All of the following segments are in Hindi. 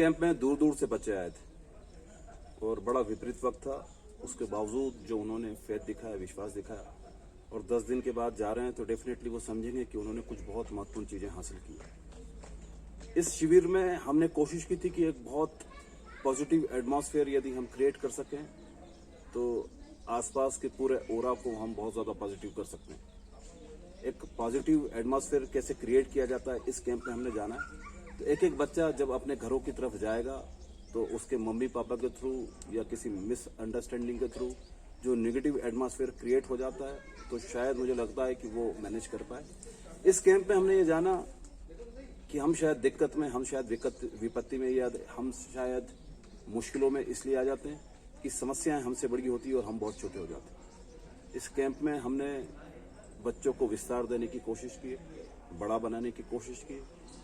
कैंप में दूर दूर से बच्चे आए थे और बड़ा विपरीत वक्त था। उसके बावजूद जो उन्होंने फेथ दिखाया, विश्वास दिखाया और 10 दिन के बाद जा रहे हैं तो डेफिनेटली वो समझेंगे कि उन्होंने कुछ बहुत महत्वपूर्ण चीजें हासिल की। इस शिविर में हमने कोशिश की थी कि एक बहुत पॉजिटिव एटमॉस्फेयर यदि हम क्रिएट कर सकें तो आसपास के पूरे ओरा को हम बहुत ज्यादा पॉजिटिव कर सकते हैं। एक पॉजिटिव एटमॉस्फेयर कैसे क्रिएट किया जाता है इस कैंप में हमने जाना है। तो एक एक बच्चा जब अपने घरों की तरफ जाएगा तो उसके मम्मी पापा के थ्रू या किसी मिसअंडरस्टैंडिंग के थ्रू जो नेगेटिव एटमॉस्फेयर क्रिएट हो जाता है तो शायद मुझे लगता है कि वो मैनेज कर पाए। इस कैंप में हमने ये जाना कि हम शायद दिक्कत में, हम शायद विपत्ति में या हम शायद मुश्किलों में इसलिए आ जाते हैं कि समस्याएं हमसे बड़ी होती है और हम बहुत छोटे हो जाते हैं। इस कैंप में हमने बच्चों को विस्तार देने की कोशिश की, बड़ा बनाने की कोशिश की।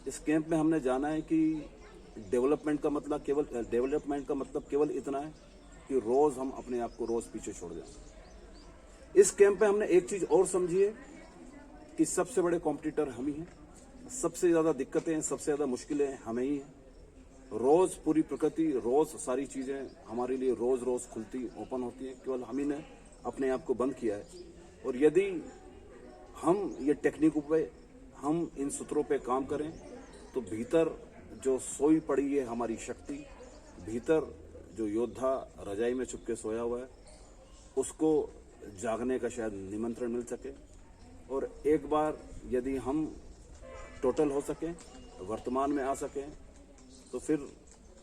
इस कैंप में हमने जाना है कि डेवलपमेंट का मतलब केवल इतना है कि रोज हम अपने आप को रोज पीछे छोड़ जाएं। इस कैंप में हमने एक चीज और समझी है कि सबसे बड़े कॉम्पिटिटर हम ही हैं, सबसे ज्यादा दिक्कतें, सबसे ज्यादा मुश्किलें हमें ही हैं। रोज पूरी प्रकृति, रोज सारी चीजें हमारे लिए रोज रोज खुलती, ओपन होती है, केवल हम ही ने अपने आप को बंद किया है। और यदि हम ये टेक्निकों पे, हम इन सूत्रों पे काम करें तो भीतर जो सोई पड़ी है हमारी शक्ति, भीतर जो योद्धा रजाई में छुप के सोया हुआ है उसको जागने का शायद निमंत्रण मिल सके। और एक बार यदि हम टोटल हो सके, वर्तमान में आ सके तो फिर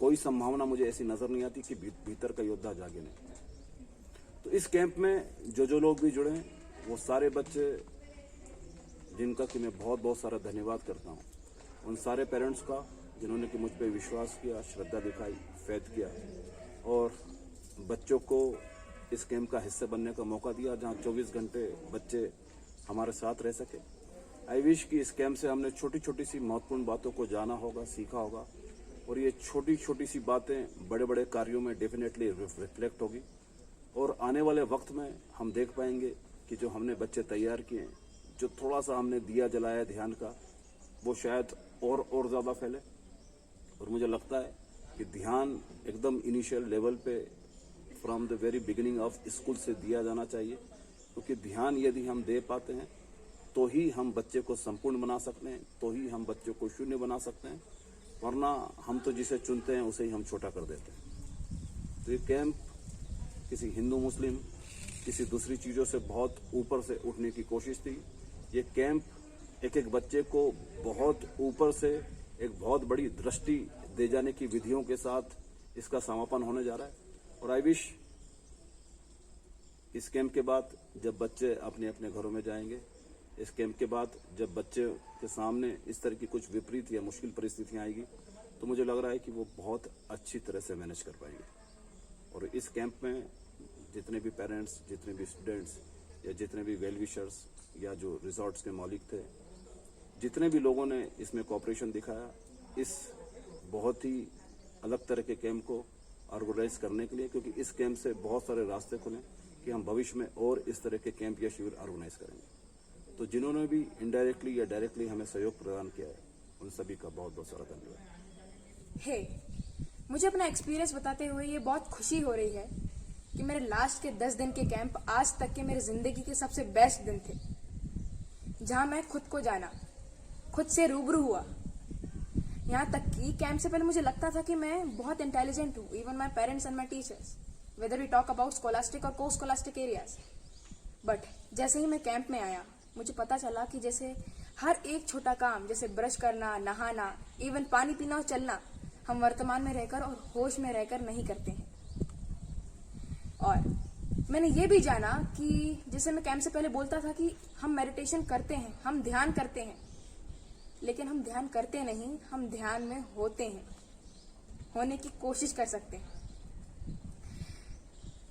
कोई संभावना मुझे ऐसी नजर नहीं आती कि भीतर का योद्धा जागे नहीं। तो इस कैंप में जो लोग भी जुड़े हैं वो सारे बच्चे जिनका कि मैं बहुत बहुत सारा धन्यवाद करता हूँ, उन सारे पेरेंट्स का जिन्होंने कि मुझ पर विश्वास किया, श्रद्धा दिखाई, फेथ किया और बच्चों को इस कैंप का हिस्सा बनने का मौका दिया जहाँ 24 घंटे बच्चे हमारे साथ रह सके। आई विश कि इस कैंप से हमने छोटी छोटी सी महत्वपूर्ण बातों को जाना होगा, सीखा होगा और ये छोटी छोटी सी बातें बड़े बड़े कार्यों में डेफिनेटली रिफ्लेक्ट होगी और आने वाले वक्त में हम देख पाएंगे कि जो हमने बच्चे तैयार किए, जो थोड़ा सा हमने दिया जलाया ध्यान का, वो शायद और ज्यादा फैले। और मुझे लगता है कि ध्यान एकदम इनिशियल लेवल पे from the very beginning of school से दिया जाना चाहिए, क्योंकि ध्यान यदि हम दे पाते हैं तो ही हम बच्चे को संपूर्ण बना सकते हैं, तो ही हम बच्चे को शून्य बना सकते हैं, वरना हम तो जिसे चुनते हैं उसे ही हम छोटा कर देते हैं। तो ये कैंप किसी हिंदू मुस्लिम, किसी दूसरी चीजों से बहुत ऊपर से उठने की कोशिश थी। ये कैंप एक एक बच्चे को बहुत ऊपर से एक बहुत बड़ी दृष्टि दे जाने की विधियों के साथ इसका समापन होने जा रहा है। और आई विश इस कैंप के बाद जब बच्चे अपने अपने घरों में जाएंगे, इस कैंप के बाद जब बच्चे के सामने इस तरह की कुछ विपरीत या मुश्किल परिस्थितियां आएगी तो मुझे लग रहा है कि वो बहुत अच्छी तरह से मैनेज कर पाएंगे। और इस कैंप में जितने भी पेरेंट्स, जितने भी स्टूडेंट्स या जितने भी वेल विशर्स या जो रिजॉर्ट्स के मालिक थे, जितने भी लोगों ने इसमें कोऑपरेशन दिखाया इस बहुत ही अलग तरह के कैंप को ऑर्गेनाइज करने के लिए, क्योंकि इस कैंप से बहुत सारे रास्ते खुले कि हम भविष्य में और इस तरह के कैंप या शिविर ऑर्गेनाइज करेंगे। तो जिन्होंने भी इनडायरेक्टली या डायरेक्टली हमें सहयोग प्रदान किया है उन सभी का बहुत बहुत सारा धन्यवाद। मुझे अपना एक्सपीरियंस बताते हुए ये बहुत खुशी हो रही है कि मेरे लास्ट के 10 दिन के कैंप आज तक के मेरे जिंदगी के सबसे बेस्ट दिन थे, जहां मैं खुद को जाना, खुद से रूबरू हुआ। यहाँ तक कि कैंप से पहले मुझे लगता था कि मैं बहुत इंटेलिजेंट हूँ, even my parents and my teachers, whether we talk about scholastic और को स्कॉलास्टिक एरियाज। बट जैसे ही मैं कैंप में आया मुझे पता चला कि जैसे हर एक छोटा काम, जैसे ब्रश करना, नहाना, इवन पानी पीना और चलना, हम वर्तमान में रहकर और होश में रहकर नहीं करते हैं। और मैंने ये भी जाना कि जैसे मैं कैंप से पहले बोलता था कि हम मेडिटेशन करते हैं, हम ध्यान करते हैं, लेकिन हम ध्यान करते नहीं, हम ध्यान में होते हैं, होने की कोशिश कर सकते हैं।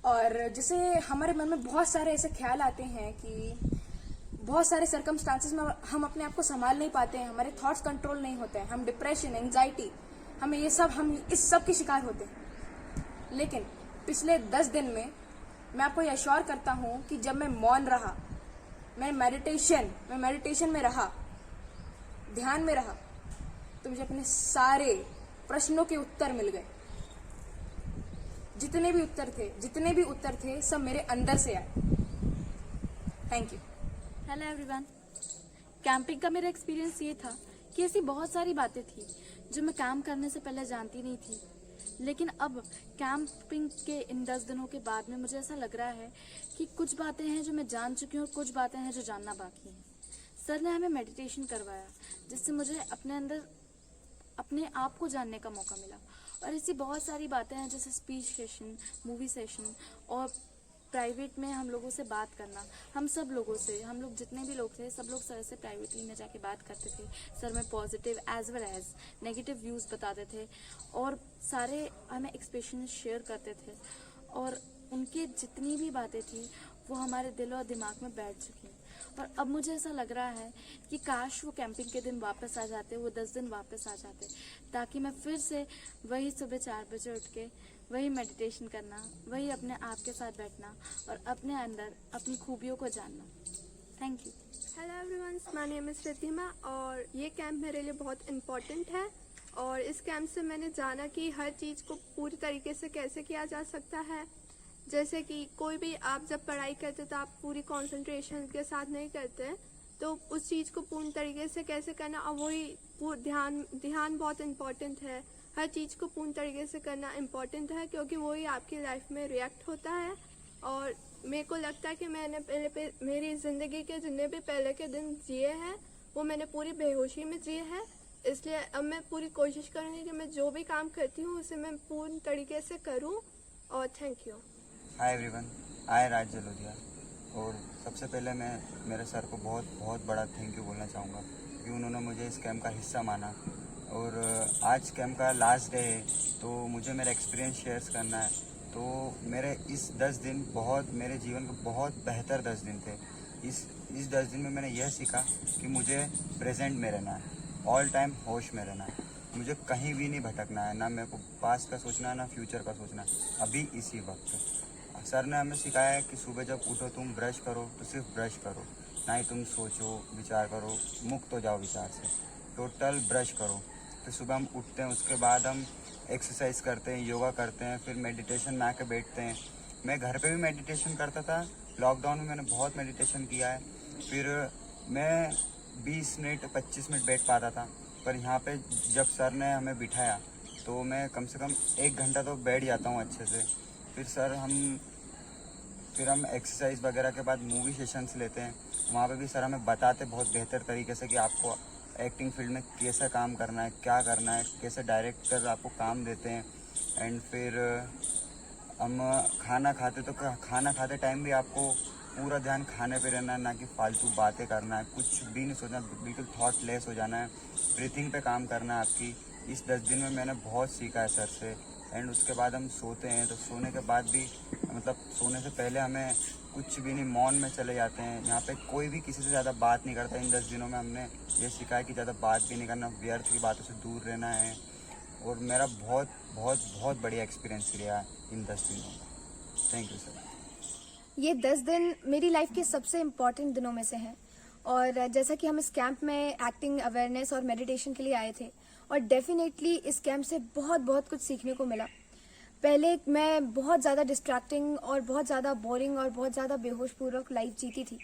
और जैसे हमारे मन में बहुत सारे ऐसे ख्याल आते हैं कि बहुत सारे सर्कमस्टांसेस में हम अपने आप को संभाल नहीं पाते हैं, हमारे थॉट्स कंट्रोल नहीं होते हैं, हम डिप्रेशन, एंजाइटी, हम इस सब के शिकार होते हैं। लेकिन पिछले 10 दिन में मैं आपको एश्योर करता हूं कि जब मैं मौन रहा, मैं मेडिटेशन में रहा, ध्यान में रहा, तो मुझे अपने सारे प्रश्नों के उत्तर मिल गए। जितने भी उत्तर थे सब मेरे अंदर से आए। Thank you. Hello everyone. Camping का मेरा एक्सपीरियंस ये था कि ऐसी बहुत सारी बातें थी जो मैं कैंप करने से पहले जानती नहीं थी, लेकिन अब कैंपिंग के इन 10 दिनों के बाद में मुझे ऐसा लग रहा है कि कुछ बातें हैं जो मैं जान चुकी हूँ और कुछ बातें हैं जो जानना बाकी हैं। सर ने हमें मेडिटेशन करवाया जिससे मुझे अपने अंदर अपने आप को जानने का मौका मिला, और ऐसी बहुत सारी बातें हैं जैसे स्पीच सेशन, मूवी सेशन और प्राइवेट में हम लोगों से बात करना। हम लोग जितने भी लोग थे सब लोग सर से प्राइवेटली में जाके बात करते थे। सर में positive as well as negative views बताते थे और सारे हमें एक्सप्रेशन शेयर करते थे, और उनकी जितनी भी बातें थी वो हमारे दिल और दिमाग में बैठ चुकी हैं। और अब मुझे ऐसा लग रहा है कि काश वो कैंपिंग के दिन वापस आ जाते, वो 10 दिन वापस आ जाते, ताकि मैं फिर से वही सुबह 4 बजे उठ के वही मेडिटेशन करना, वही अपने आप के साथ बैठना और अपने अंदर अपनी खूबियों को जानना। Thank you. Hello everyone, my name is Riddhima और ये कैंप मेरे लिए बहुत इम्पोर्टेंट है। और इस कैंप से मैंने जाना कि हर चीज़ को पूरी तरीके से कैसे किया जा सकता है। जैसे कि कोई भी आप जब पढ़ाई करते तो आप पूरी कंसंट्रेशन के साथ नहीं करते, तो उस चीज़ को पूर्ण तरीके से कैसे करना, और वही ध्यान बहुत इम्पोर्टेंट है। हर चीज़ को पूर्ण तरीके से करना इम्पोर्टेंट है क्योंकि वही आपकी लाइफ में रिएक्ट होता है। और मेरे को लगता है कि मैंने मेरी ज़िंदगी के जितने भी पहले के दिन जिए हैं वो मैंने पूरी बेहोशी में जिए हैं। इसलिए अब मैं पूरी कोशिश करूँगी कि मैं जो भी काम करती हूँ उसे मैं पूर्ण तरीके से करूँ। और थैंक यू। हाय एवरीवन, आई राज जलोदिया। और सबसे पहले मैं मेरे सर को बहुत बहुत बड़ा थैंक यू बोलना चाहूँगा कि उन्होंने मुझे इस कैंप का हिस्सा माना। और आज कैंप का लास्ट डे है तो मुझे मेरा एक्सपीरियंस शेयर करना है। तो मेरे इस 10 दिन मेरे जीवन के बहुत बेहतर 10 दिन थे। इस 10 दिन में मैंने यह सीखा कि मुझे प्रेजेंट में रहना है, ऑल टाइम होश में रहना है, मुझे कहीं भी नहीं भटकना है, ना मेरे को पास्ट का सोचना है ना फ्यूचर का सोचना है, अभी इसी वक्त। सर ने हमें सिखाया है कि सुबह जब उठो तुम ब्रश करो तो सिर्फ ब्रश करो, ना ही तुम सोचो विचार करो, मुक्त हो जाओ विचार से, टोटल ब्रश करो। फिर सुबह हम उठते हैं, उसके बाद हम एक्सरसाइज करते हैं, योगा करते हैं, फिर मेडिटेशन में आके बैठते हैं। मैं घर पे भी मेडिटेशन करता था, लॉकडाउन में मैंने बहुत मेडिटेशन किया है। फिर मैं 20 मिनट 25 मिनट बैठ पाता था, पर यहाँ पे जब सर ने हमें बिठाया तो मैं कम से कम 1 घंटा तो बैठ जाता हूँ अच्छे से। फिर हम एक्सरसाइज वगैरह के बाद मूवी सेशंस लेते हैं। वहाँ पे भी सर हमें बताते बहुत बेहतर तरीके से कि आपको एक्टिंग फील्ड में कैसा काम करना है, क्या करना है, कैसे डायरेक्टर आपको काम देते हैं। एंड फिर हम खाना खाते टाइम भी आपको पूरा ध्यान खाने पे रहना है, ना कि फालतू बातें करना है, कुछ भी नहीं सोचना, बिल्कुल थॉटलेस हो जाना है, ब्रीथिंग पे काम करना है आपकी। इस 10 दिन में मैंने बहुत सीखा है सर से। एंड उसके बाद हम सोते हैं तो सोने के बाद भी सोने से पहले हमें कुछ भी नहीं, मौन में चले जाते हैं। यहाँ पे कोई भी किसी से ज़्यादा बात नहीं करता। इन 10 दिनों में हमने ये सीखा है कि ज़्यादा बात भी नहीं करना, व्यर्थ की बातों से दूर रहना है। और मेरा बहुत बहुत बहुत बढ़िया एक्सपीरियंस रहा इन 10 दिनों में। Thank you sir. ये 10 दिन मेरी लाइफ के सबसे इम्पॉर्टेंट दिनों में से हैं। और जैसा कि हम इस कैंप में एक्टिंग अवेयरनेस और मेडिटेशन के लिए आए थे, और डेफिनेटली इस कैंप से बहुत बहुत कुछ सीखने को मिला। पहले मैं बहुत ज़्यादा डिस्ट्रैक्टिंग और बहुत ज़्यादा बोरिंग और बहुत ज़्यादा बेहोशपूर्वक लाइफ जीती थी।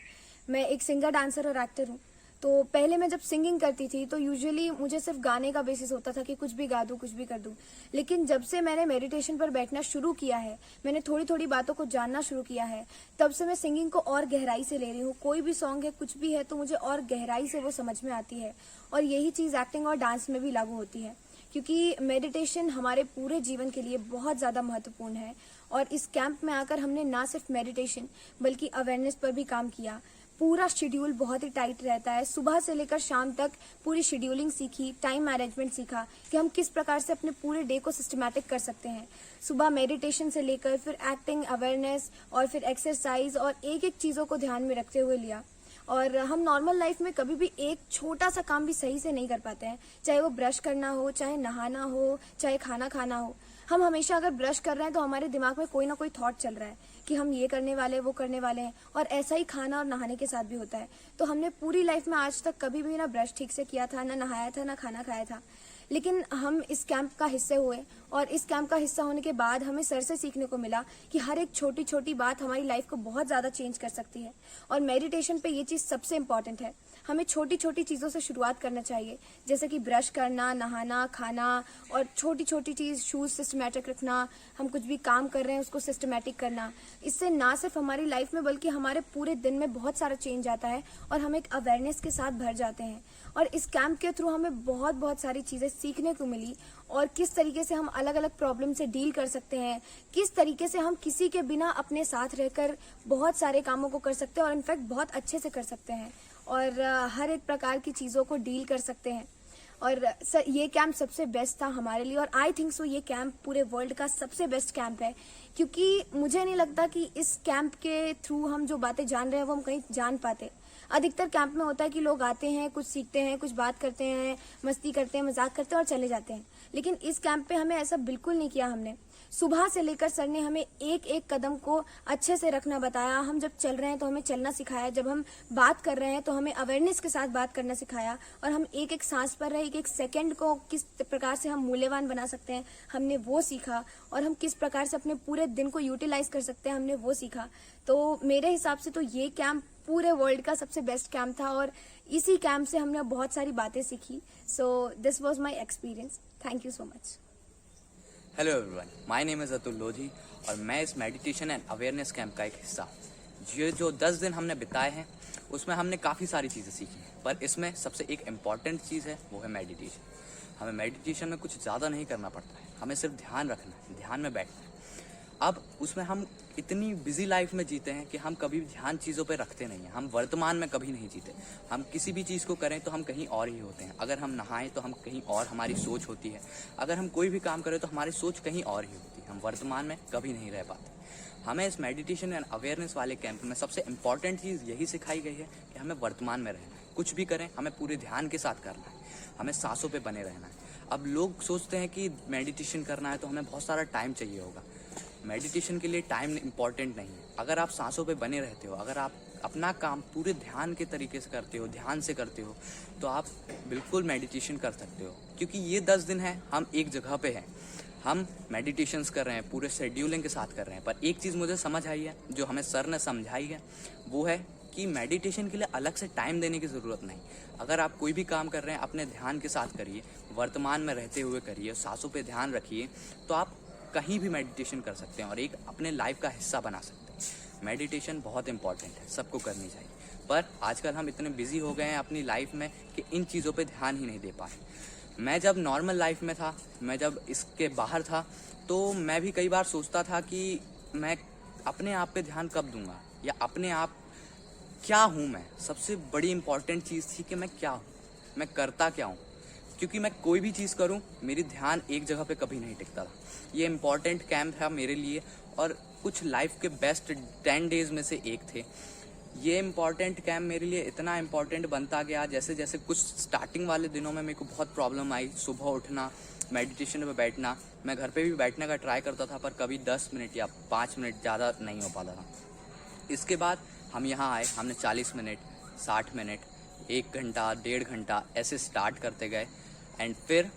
मैं एक सिंगर, डांसर और एक्टर हूँ। तो पहले मैं जब सिंगिंग करती थी तो यूजुअली मुझे सिर्फ गाने का बेसिस होता था कि कुछ भी गा दूँ, कुछ भी कर दूँ। लेकिन जब से मैंने मेडिटेशन पर बैठना शुरू किया है, मैंने थोड़ी थोड़ी बातों को जानना शुरू किया है, तब से मैं सिंगिंग को और गहराई से ले रही हूँ। कोई भी सॉन्ग है, कुछ भी है, तो मुझे और गहराई से वो समझ में आती है। और यही चीज़ एक्टिंग और डांस में भी लागू होती है, क्योंकि मेडिटेशन हमारे पूरे जीवन के लिए बहुत ज़्यादा महत्वपूर्ण है। और इस कैंप में आकर हमने ना सिर्फ मेडिटेशन बल्कि अवेयरनेस पर भी काम किया। पूरा शेड्यूल बहुत ही टाइट रहता है, सुबह से लेकर शाम तक पूरी शेड्यूलिंग सीखी, टाइम मैनेजमेंट सीखा कि हम किस प्रकार से अपने पूरे डे को सिस्टमैटिक कर सकते हैं। सुबह मेडिटेशन से लेकर फिर एक्टिंग, अवेयरनेस और फिर एक्सरसाइज, और एक एक चीज़ों को ध्यान में रखते हुए लिया। और हम नॉर्मल लाइफ में कभी भी एक छोटा सा काम भी सही से नहीं कर पाते हैं, चाहे वो ब्रश करना हो, चाहे नहाना हो, चाहे खाना खाना हो। हम हमेशा अगर ब्रश कर रहे हैं तो हमारे दिमाग में कोई ना कोई थॉट चल रहा है कि हम ये करने वाले, वो करने वाले हैं। और ऐसा ही खाना और नहाने के साथ भी होता है। तो हमने पूरी लाइफ में आज तक कभी भी ना ब्रश ठीक से किया था, ना नहाया था, ना खाना खाया था। लेकिन हम इस कैंप का हिस्से हुए और इस कैंप का हिस्सा होने के बाद हमें सर से सीखने को मिला कि हर एक छोटी छोटी बात हमारी लाइफ को बहुत ज़्यादा चेंज कर सकती है। और मेडिटेशन पे ये चीज़ सबसे इम्पॉर्टेंट है। हमें छोटी छोटी चीज़ों से शुरुआत करना चाहिए, जैसे कि ब्रश करना, नहाना, खाना और छोटी छोटी चीज़, शूज़ सिस्टमेटिक रखना, हम कुछ भी काम कर रहे हैं उसको सिस्टमेटिक करना। इससे ना सिर्फ हमारी लाइफ में बल्कि हमारे पूरे दिन में बहुत सारा चेंज आता है और हम एक अवेयरनेस के साथ भर जाते हैं। और इस कैंप के थ्रू हमें बहुत सारी चीज़ें सीखने को मिली और किस तरीके से हम अलग अलग प्रॉब्लम से डील कर सकते हैं, किस तरीके से हम किसी के बिना अपने साथ रहकर बहुत सारे कामों को कर सकते हैं और इनफैक्ट बहुत अच्छे से कर सकते हैं और हर एक प्रकार की चीज़ों को डील कर सकते हैं। और ये कैंप सबसे बेस्ट था हमारे लिए और आई थिंक सो ये कैंप पूरे वर्ल्ड का सबसे बेस्ट कैंप है, क्योंकि मुझे नहीं लगता कि इस कैंप के थ्रू हम जो बातें जान रहे हैं वो हम कहीं जान पाते। अधिकतर कैंप में होता है कि लोग आते हैं, कुछ सीखते हैं, कुछ बात करते हैं, मस्ती करते हैं, मजाक करते हैं और चले जाते हैं। लेकिन इस कैंप पे हमें ऐसा बिल्कुल नहीं किया। हमने सुबह से लेकर सर ने हमें एक एक कदम को अच्छे से रखना बताया। हम जब चल रहे हैं तो हमें चलना सिखाया, जब हम बात कर रहे हैं तो हमें अवेयरनेस के साथ बात करना सिखाया और हम एक एक सांस पर रहे, एक एक सेकंड को किस प्रकार से हम मूल्यवान बना सकते हैं हमने वो सीखा और हम किस प्रकार से अपने पूरे दिन को यूटिलाइज कर सकते हैं हमने वो सीखा। तो मेरे हिसाब से तो ये कैंप पूरे वर्ल्ड का सबसे बेस्ट कैंप था और इसी कैंप से हमने बहुत सारी बातें सीखी। So this was my experience. Thank you so much. Hello everyone, my name is Atul Lodhi और मैं इस मेडिटेशन एंड अवेयरनेस कैंप का एक हिस्सा हूँ। ये जो 10 दिन हमने बिताए हैं उसमें हमने काफ़ी सारी चीज़ें सीखी हैं, पर इसमें सबसे एक इम्पॉर्टेंट चीज़ है वो है मेडिटेशन। हमें मेडिटेशन में कुछ ज़्यादा नहीं करना पड़ता है, हमें सिर्फ ध्यान रखना है, ध्यान में बैठना है। अब उसमें हम इतनी बिजी लाइफ में जीते हैं कि हम कभी ध्यान चीज़ों पे रखते नहीं हैं, हम वर्तमान में कभी नहीं जीते। हम किसी भी चीज़ को करें तो हम कहीं और ही होते हैं। अगर हम नहाएं तो हम कहीं और, हमारी सोच होती है। अगर हम कोई भी काम करें तो हमारी सोच कहीं और ही होती है, हम वर्तमान में कभी नहीं रह पाते। हमें इस मेडिटेशन एंड अवेयरनेस वाले कैंप में सबसे इंपॉर्टेंट चीज़ यही सिखाई गई है कि हमें वर्तमान में रहना है। कुछ भी करें हमें पूरे ध्यान के साथ करना है, हमें सांसों पे बने रहना है। अब लोग सोचते हैं कि मेडिटेशन करना है तो हमें बहुत सारा टाइम चाहिए होगा। मेडिटेशन के लिए टाइम इम्पॉर्टेंट नहीं है। अगर आप सांसों पे बने रहते हो, अगर आप अपना काम पूरे ध्यान के तरीके से करते हो, ध्यान से करते हो, तो आप बिल्कुल मेडिटेशन कर सकते हो। क्योंकि ये 10 दिन है, हम एक जगह पे हैं, हम मेडिटेशंस कर रहे हैं, पूरे शेड्यूलिंग के साथ कर रहे हैं। पर एक चीज़ मुझे समझ आई है, जो हमें सर ने समझाई है, वो है कि मेडिटेशन के लिए अलग से टाइम देने की ज़रूरत नहीं। अगर आप कोई भी काम कर रहे हैं अपने ध्यान के साथ करिए, वर्तमान में रहते हुए करिए, सांसों पे ध्यान रखिए, तो आप कहीं भी मेडिटेशन कर सकते हैं और एक अपने लाइफ का हिस्सा बना सकते हैं। मेडिटेशन बहुत इंपॉर्टेंट है, सबको करनी चाहिए। पर आजकल हम इतने बिजी हो गए हैं अपनी लाइफ में कि इन चीज़ों पे ध्यान ही नहीं दे पाए। मैं जब नॉर्मल लाइफ में था, मैं जब इसके बाहर था, तो मैं भी कई बार सोचता था कि मैं अपने आप पे ध्यान कब दूंगा, या अपने आप क्या हूँ मैं। सबसे बड़ी इंपॉर्टेंट चीज़ थी कि मैं क्या हूँ, मैं करता क्या हूँ। क्योंकि मैं कोई भी चीज़ करूँ, मेरी ध्यान एक जगह पे कभी नहीं टिकता था। ये इम्पॉर्टेंट कैंप था मेरे लिए और कुछ लाइफ के बेस्ट 10 डेज में से एक थे। ये इम्पॉर्टेंट कैंप मेरे लिए इतना इम्पॉर्टेंट बनता गया जैसे जैसे कुछ स्टार्टिंग वाले दिनों में मेरे को बहुत प्रॉब्लम आई। सुबह उठना, मेडिटेशन पे बैठना, मैं घर पे भी बैठने का ट्राई करता था पर कभी 10 मिनट या 5 मिनट ज़्यादा नहीं हो पाता था। इसके बाद हम यहाँ आए, हमने 40 मिनट, 60 मिनट, 1 घंटा, 1.5 घंटा ऐसे स्टार्ट करते गए एंड फिर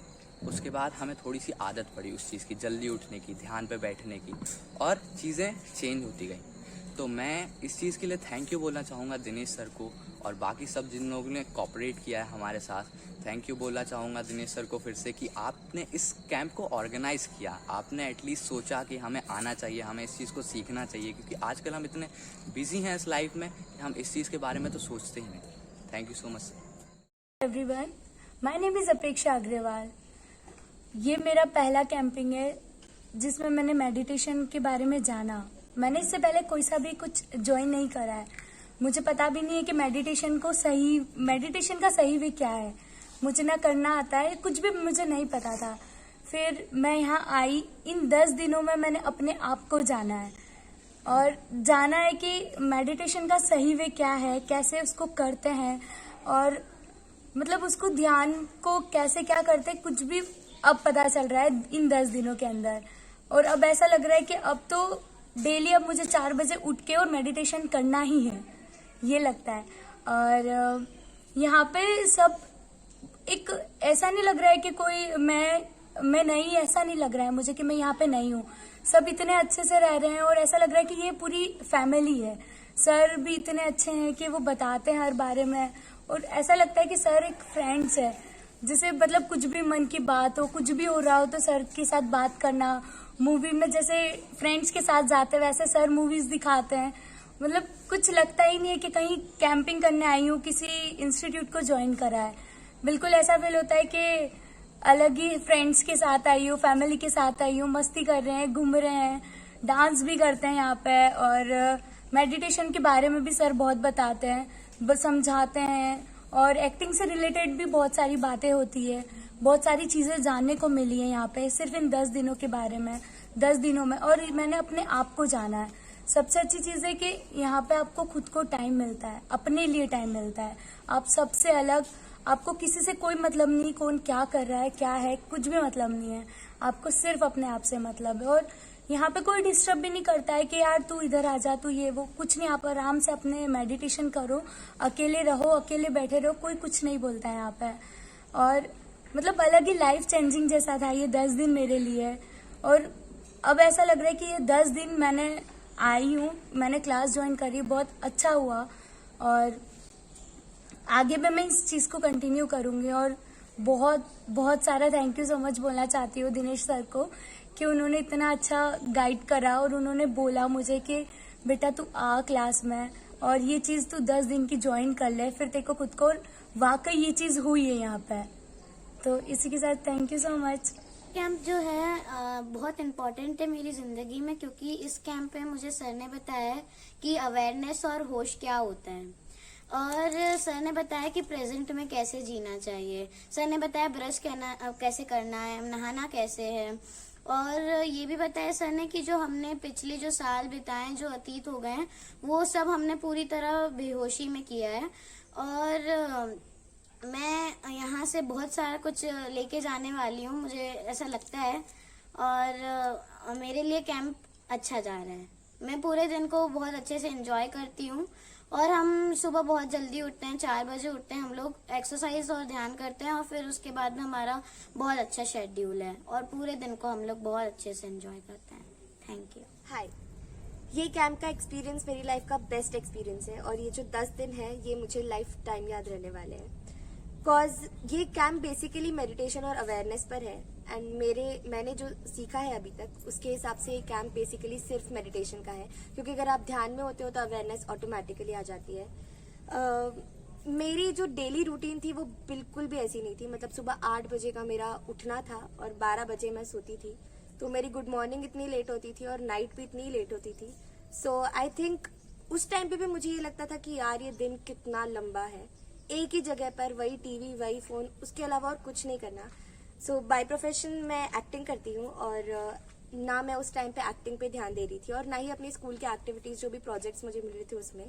उसके बाद हमें थोड़ी सी आदत पड़ी उस चीज़ की, जल्दी उठने की, ध्यान पे बैठने की, और चीज़ें चेंज होती गई। तो मैं इस चीज़ के लिए थैंक यू बोलना चाहूँगा दिनेश सर को और बाकी सब जिन लोगों ने कोऑपरेट किया है हमारे साथ। थैंक यू बोलना चाहूँगा दिनेश सर को फिर से कि आपने इस कैंप को ऑर्गेनाइज़ किया, आपने एटलीस्ट सोचा कि हमें आना चाहिए, हमें इस चीज़ को सीखना चाहिए। क्योंकि आजकल हम इतने बिजी हैं इस लाइफ में कि हम इस चीज़ के बारे में तो सोचते ही नहीं। Thank you so much sir. Everyone, my name is अपेक्षा अग्रवाल। ये मेरा पहला कैंपिंग है जिसमें मैंने मेडिटेशन के बारे में जाना। मैंने इससे पहले कोई सा भी कुछ ज्वाइन नहीं करा है। मुझे पता भी नहीं है कि मेडिटेशन का सही वे क्या है। मुझे ना करना आता है, कुछ भी मुझे नहीं पता था। फिर मैं यहाँ आई, इन 10 दिनों में मैंने अपने आप को जाना है और जाना है कि मेडिटेशन का सही वे क्या है, कैसे उसको करते हैं और मतलब उसको ध्यान को कैसे क्या करते हैं, कुछ भी अब पता चल रहा है इन 10 दिनों के अंदर। और अब ऐसा लग रहा है कि अब तो डेली अब मुझे 4 बजे उठ के और मेडिटेशन करना ही है, ये लगता है। और यहाँ पे सब एक ऐसा नहीं लग रहा है कि कोई मैं नहीं, ऐसा नहीं लग रहा है मुझे कि मैं यहाँ पे नहीं हूँ। सब इतने अच्छे से रह रहे हैं और ऐसा लग रहा है कि ये पूरी फैमिली है। सर भी इतने अच्छे हैं कि वो बताते हैं हर बारे में, और ऐसा लगता है कि सर एक फ्रेंड्स है, जिसे मतलब कुछ भी मन की बात हो, कुछ भी हो रहा हो तो सर के साथ बात करना। मूवी में जैसे फ्रेंड्स के साथ जाते हैं वैसे सर मूवीज दिखाते हैं। मतलब कुछ लगता ही नहीं है कि कहीं कैंपिंग करने आई हूँ, किसी इंस्टीट्यूट को ज्वाइन करा है। बिल्कुल ऐसा फील होता है कि अलग ही फ्रेंड्स के साथ आई हूँ, फैमिली के साथ आई हूँ, मस्ती कर रहे हैं, घूम रहे हैं, डांस भी करते हैं यहाँ पे, और मेडिटेशन के बारे में भी सर बहुत बताते हैं, समझाते हैं, और एक्टिंग से रिलेटेड भी बहुत सारी बातें होती है। बहुत सारी चीजें जानने को मिली है यहाँ पे सिर्फ इन 10 दिनों के बारे में, 10 दिनों में। और मैंने अपने आप को जाना है। सबसे अच्छी चीज है कि यहाँ पे आपको खुद को टाइम मिलता है, अपने लिए टाइम मिलता है। आप सबसे अलग, आपको किसी से कोई मतलब नहीं, कौन क्या कर रहा है क्या है, कुछ भी मतलब नहीं है। आपको सिर्फ अपने आप से मतलब है। और यहाँ पे कोई डिस्टर्ब भी नहीं करता है कि यार तू इधर आ जा, तू ये वो, कुछ नहीं। आप आराम से अपने मेडिटेशन करो, अकेले रहो, अकेले बैठे रहो, कोई कुछ नहीं बोलता है यहाँ पे। और मतलब अलग ही लाइफ चेंजिंग जैसा था ये 10 दिन मेरे लिए। और अब ऐसा लग रहा है कि ये 10 दिन मैंने आई हूँ, मैंने क्लास ज्वाइन करी, बहुत अच्छा हुआ। और आगे भी मैं इस चीज को कंटिन्यू करूंगी। और बहुत बहुत सारा थैंक यू सो मच बोलना चाहती हूँ दिनेश सर को कि उन्होंने इतना अच्छा गाइड करा, और उन्होंने बोला मुझे कि बेटा तू आ क्लास में, और ये चीज तू 10 दिन की ज्वाइन कर ले, फिर तेरे को खुद को वाकई ये चीज हुई है यहाँ पे। तो इसी के साथ thank you so much. Camp जो है बहुत इम्पोर्टेंट है मेरी ज़िंदगी में, क्योंकि इस कैंप पे मुझे सर ने बताया कि अवेयरनेस और होश क्या होता है। और सर ने बताया कि प्रेजेंट में कैसे जीना चाहिए। सर ने बताया ब्रश कैसे करना है, नहाना कैसे है। और ये भी बताया सर ने कि जो हमने पिछले जो साल बिताए, जो अतीत हो गए हैं, वो सब हमने पूरी तरह बेहोशी में किया है। और मैं यहाँ से बहुत सारा कुछ लेके जाने वाली हूँ, मुझे ऐसा लगता है। और मेरे लिए कैंप अच्छा जा रहा है। मैं पूरे दिन को बहुत अच्छे से एंजॉय करती हूँ। और हम सुबह बहुत जल्दी उठते हैं, 4 बजे उठते हैं हम लोग, एक्सरसाइज और ध्यान करते हैं, और फिर उसके बाद में हमारा बहुत अच्छा शेड्यूल है, और पूरे दिन को हम लोग बहुत अच्छे से एंजॉय करते हैं। Thank you. हाय, ये कैंप का एक्सपीरियंस मेरी लाइफ का बेस्ट एक्सपीरियंस है, और ये जो 10 दिन है ये मुझे लाइफ टाइम याद रहने वाले हैं। बिकॉज ये कैंप बेसिकली मेडिटेशन और अवेयरनेस पर है, एंड मैंने जो सीखा है अभी तक उसके हिसाब से ये कैंप बेसिकली सिर्फ मेडिटेशन का है, क्योंकि अगर आप ध्यान में होते हो तो अवेयरनेस ऑटोमेटिकली आ जाती है। मेरी जो डेली रूटीन थी वो बिल्कुल भी ऐसी नहीं थी। मतलब सुबह 8 बजे का मेरा उठना था और 12 बजे मैं सोती थी, तो मेरी गुड मॉर्निंग इतनी लेट होती थी और नाइट भी इतनी लेट होती थी। सो आई थिंक उस टाइम पे भी मुझे ये लगता था कि यार ये दिन कितना लंबा है, एक ही जगह पर वही टीवी वही फोन, उसके अलावा और कुछ नहीं करना। सो बाय प्रोफेशन मैं एक्टिंग करती हूँ, और ना मैं उस टाइम पे एक्टिंग पे ध्यान दे रही थी और ना ही अपनी स्कूल के एक्टिविटीज जो भी प्रोजेक्ट्स मुझे मिल रहे थे उसमें।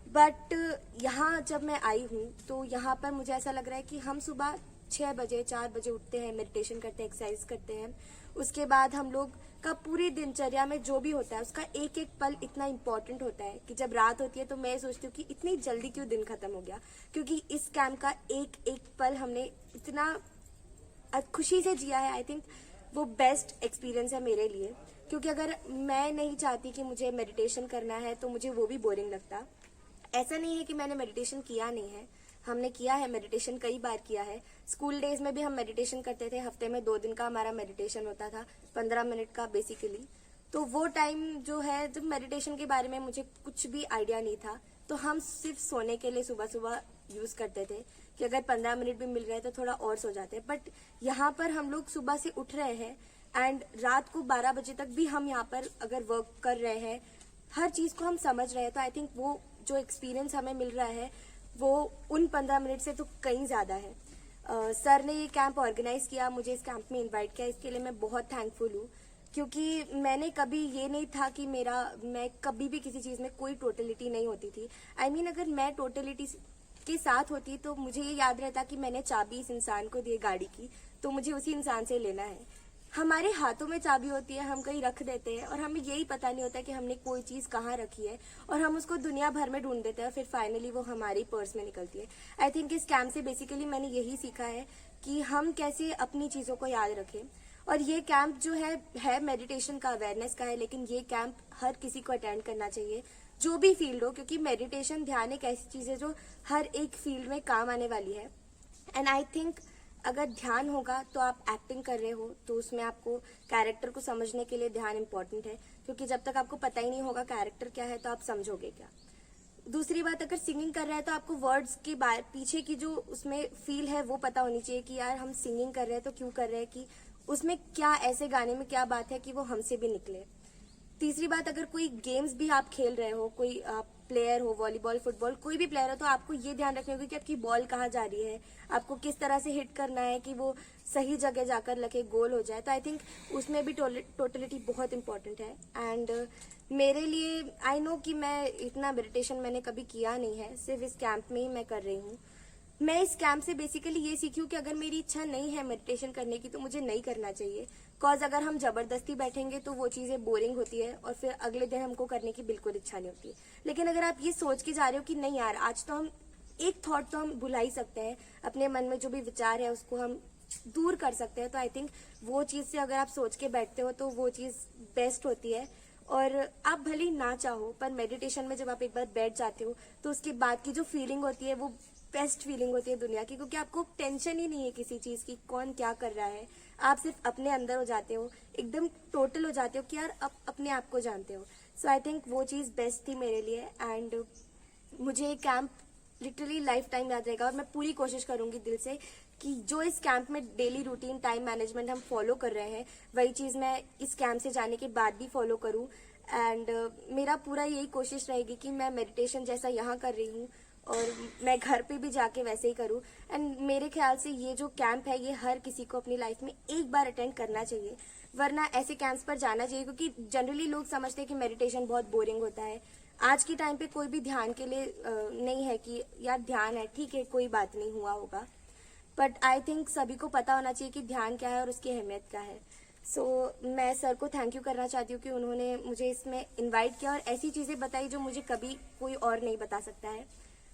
बट यहाँ जब मैं आई हूँ तो यहाँ पर मुझे ऐसा लग रहा है कि हम सुबह 6 बजे 4 बजे उठते हैं, मेडिटेशन करते हैं, एक्सरसाइज करते हैं। उसके बाद हम लोग का पूरी दिनचर्या में जो भी होता है उसका एक एक पल इतना इम्पोर्टेंट होता है कि जब रात होती है तो मैं सोचती हूँ कि इतनी जल्दी क्यों दिन खत्म हो गया, क्योंकि इस कैंप का एक एक पल हमने इतना खुशी से जिया है। आई थिंक वो बेस्ट एक्सपीरियंस है मेरे लिए, क्योंकि अगर मैं नहीं चाहती कि मुझे मेडिटेशन करना है तो मुझे वो भी बोरिंग लगता। ऐसा नहीं है कि मैंने मेडिटेशन किया नहीं है, हमने किया है मेडिटेशन, कई बार किया है। स्कूल डेज में भी हम मेडिटेशन करते थे, हफ्ते में 2 दिन का हमारा मेडिटेशन होता था, 15 मिनट का बेसिकली। तो वो टाइम जो है जब मेडिटेशन के बारे में मुझे कुछ भी आइडिया नहीं था, तो हम सिर्फ सोने के लिए सुबह सुबह यूज करते थे कि अगर 15 मिनट भी मिल रहे तो थोड़ा और सो जाते। बट यहाँ पर हम लोग सुबह से उठ रहे हैं एंड रात को 12 बजे तक भी हम यहाँ पर अगर वर्क कर रहे हैं, हर चीज को हम समझ रहे हैं। तो आई थिंक वो जो एक्सपीरियंस हमें मिल रहा है वो उन 15 मिनट से तो कहीं ज्यादा है। सर ने ये कैंप ऑर्गेनाइज किया, मुझे इस कैंप में इनवाइट किया, इसके लिए मैं बहुत थैंकफुल हूँ, क्योंकि मैंने कभी ये नहीं था कि मैं कभी भी किसी चीज में कोई टोटलिटी नहीं होती थी। आई मीन अगर मैं टोटलिटी के साथ होती तो मुझे ये याद रहता कि मैंने चाबी इस इंसान को दी गाड़ी की, तो मुझे उसी इंसान से लेना है। हमारे हाथों में चाबी होती है, हम कहीं रख देते हैं और हमें यही पता नहीं होता कि हमने कोई चीज कहाँ रखी है और हम उसको दुनिया भर में ढूंढ देते हैं और फिर फाइनली वो हमारी पर्स में निकलती है। आई थिंक इस कैंप से बेसिकली मैंने यही सीखा है कि हम कैसे अपनी चीजों को याद रखें। और ये कैंप जो है मेडिटेशन का, अवेयरनेस का है, लेकिन ये कैंप हर किसी को अटेंड करना चाहिए, जो भी फील्ड हो, क्योंकि मेडिटेशन, ध्यान एक ऐसी चीज है जो हर एक फील्ड में काम आने वाली है। एंड आई थिंक अगर ध्यान होगा तो आप एक्टिंग कर रहे हो तो उसमें आपको कैरेक्टर को समझने के लिए ध्यान इंपॉर्टेंट है, क्योंकि जब तक आपको पता ही नहीं होगा कैरेक्टर क्या है तो आप समझोगे क्या। दूसरी बात, अगर सिंगिंग कर रहा है तो आपको वर्ड्स के पीछे की जो उसमें फील है वो पता होनी चाहिए कि यार हम सिंगिंग कर रहे हैं तो क्यों कर रहे हैं, कि उसमें क्या, ऐसे गाने में क्या बात है कि वो हमसे भी निकले। तीसरी बात, अगर कोई गेम्स भी आप खेल रहे हो, कोई आप प्लेयर हो, वॉलीबॉल, फुटबॉल, कोई भी प्लेयर हो, तो आपको ये ध्यान रखना होगा कि आपकी बॉल कहाँ जा रही है, आपको किस तरह से हिट करना है कि वो सही जगह जाकर लगे, गोल हो जाए। तो आई थिंक उसमें भी टोटलिटी बहुत इंपॉर्टेंट है। एंड मेरे लिए आई नो कि मैं इतना मेडिटेशन मैंने कभी किया नहीं है, सिर्फ इस कैंप में ही मैं कर रही हूँ। मैं इस कैंप से बेसिकली ये सीखी हूँ कि अगर मेरी इच्छा नहीं है मेडिटेशन करने की तो मुझे नहीं करना चाहिए, कॉज अगर हम जबरदस्ती बैठेंगे तो वो चीजें बोरिंग होती है और फिर अगले दिन हमको करने की बिल्कुल इच्छा नहीं होती। लेकिन अगर आप ये सोच के जा रहे हो कि नहीं यार, आज तो हम एक थॉट तो हम भुला ही सकते हैं, अपने मन में जो भी विचार है उसको हम दूर कर सकते हैं, तो आई थिंक वो चीज से अगर आप सोच के बैठते हो तो वो चीज बेस्ट होती है। और आप भले ही ना चाहो, पर मेडिटेशन में जब आप एक बार बैठ जाते हो तो उसके बाद की जो फीलिंग होती है वो बेस्ट फीलिंग होती है दुनिया की, क्योंकि आपको टेंशन ही नहीं है किसी चीज की, कौन क्या कर रहा है। आप सिर्फ अपने अंदर हो जाते हो, एकदम टोटल हो जाते हो कि यार आप अपने आप को जानते हो। सो आई थिंक वो चीज बेस्ट थी मेरे लिए। एंड मुझे ये कैंप लिटरली लाइफ टाइम याद रहेगा और मैं पूरी कोशिश करूंगी दिल से कि जो इस कैंप में डेली रूटीन, टाइम मैनेजमेंट हम फॉलो कर रहे हैं, वही चीज मैं इस कैंप से जाने के बाद भी फॉलो करूं। एंड मेरा पूरा यही कोशिश रहेगी कि मैं मेडिटेशन जैसा यहाँ कर रही हूँ और मैं घर पे भी जाके वैसे ही करूँ। एंड मेरे ख्याल से ये जो कैंप है ये हर किसी को अपनी लाइफ में एक बार अटेंड करना चाहिए, वरना ऐसे कैंप्स पर जाना चाहिए, क्योंकि जनरली लोग समझते हैं कि मेडिटेशन बहुत बोरिंग होता है। आज के टाइम पे कोई भी ध्यान के लिए नहीं है कि यार ध्यान है, ठीक है, कोई बात नहीं, हुआ होगा, बट आई थिंक सभी को पता होना चाहिए कि ध्यान क्या है और उसकी अहमियत क्या है। सो मैं सर को थैंक यू करना चाहती हूँ कि उन्होंने मुझे इसमें इन्वाइट किया और ऐसी चीज़ें बताई जो मुझे कभी कोई और नहीं बता सकता है।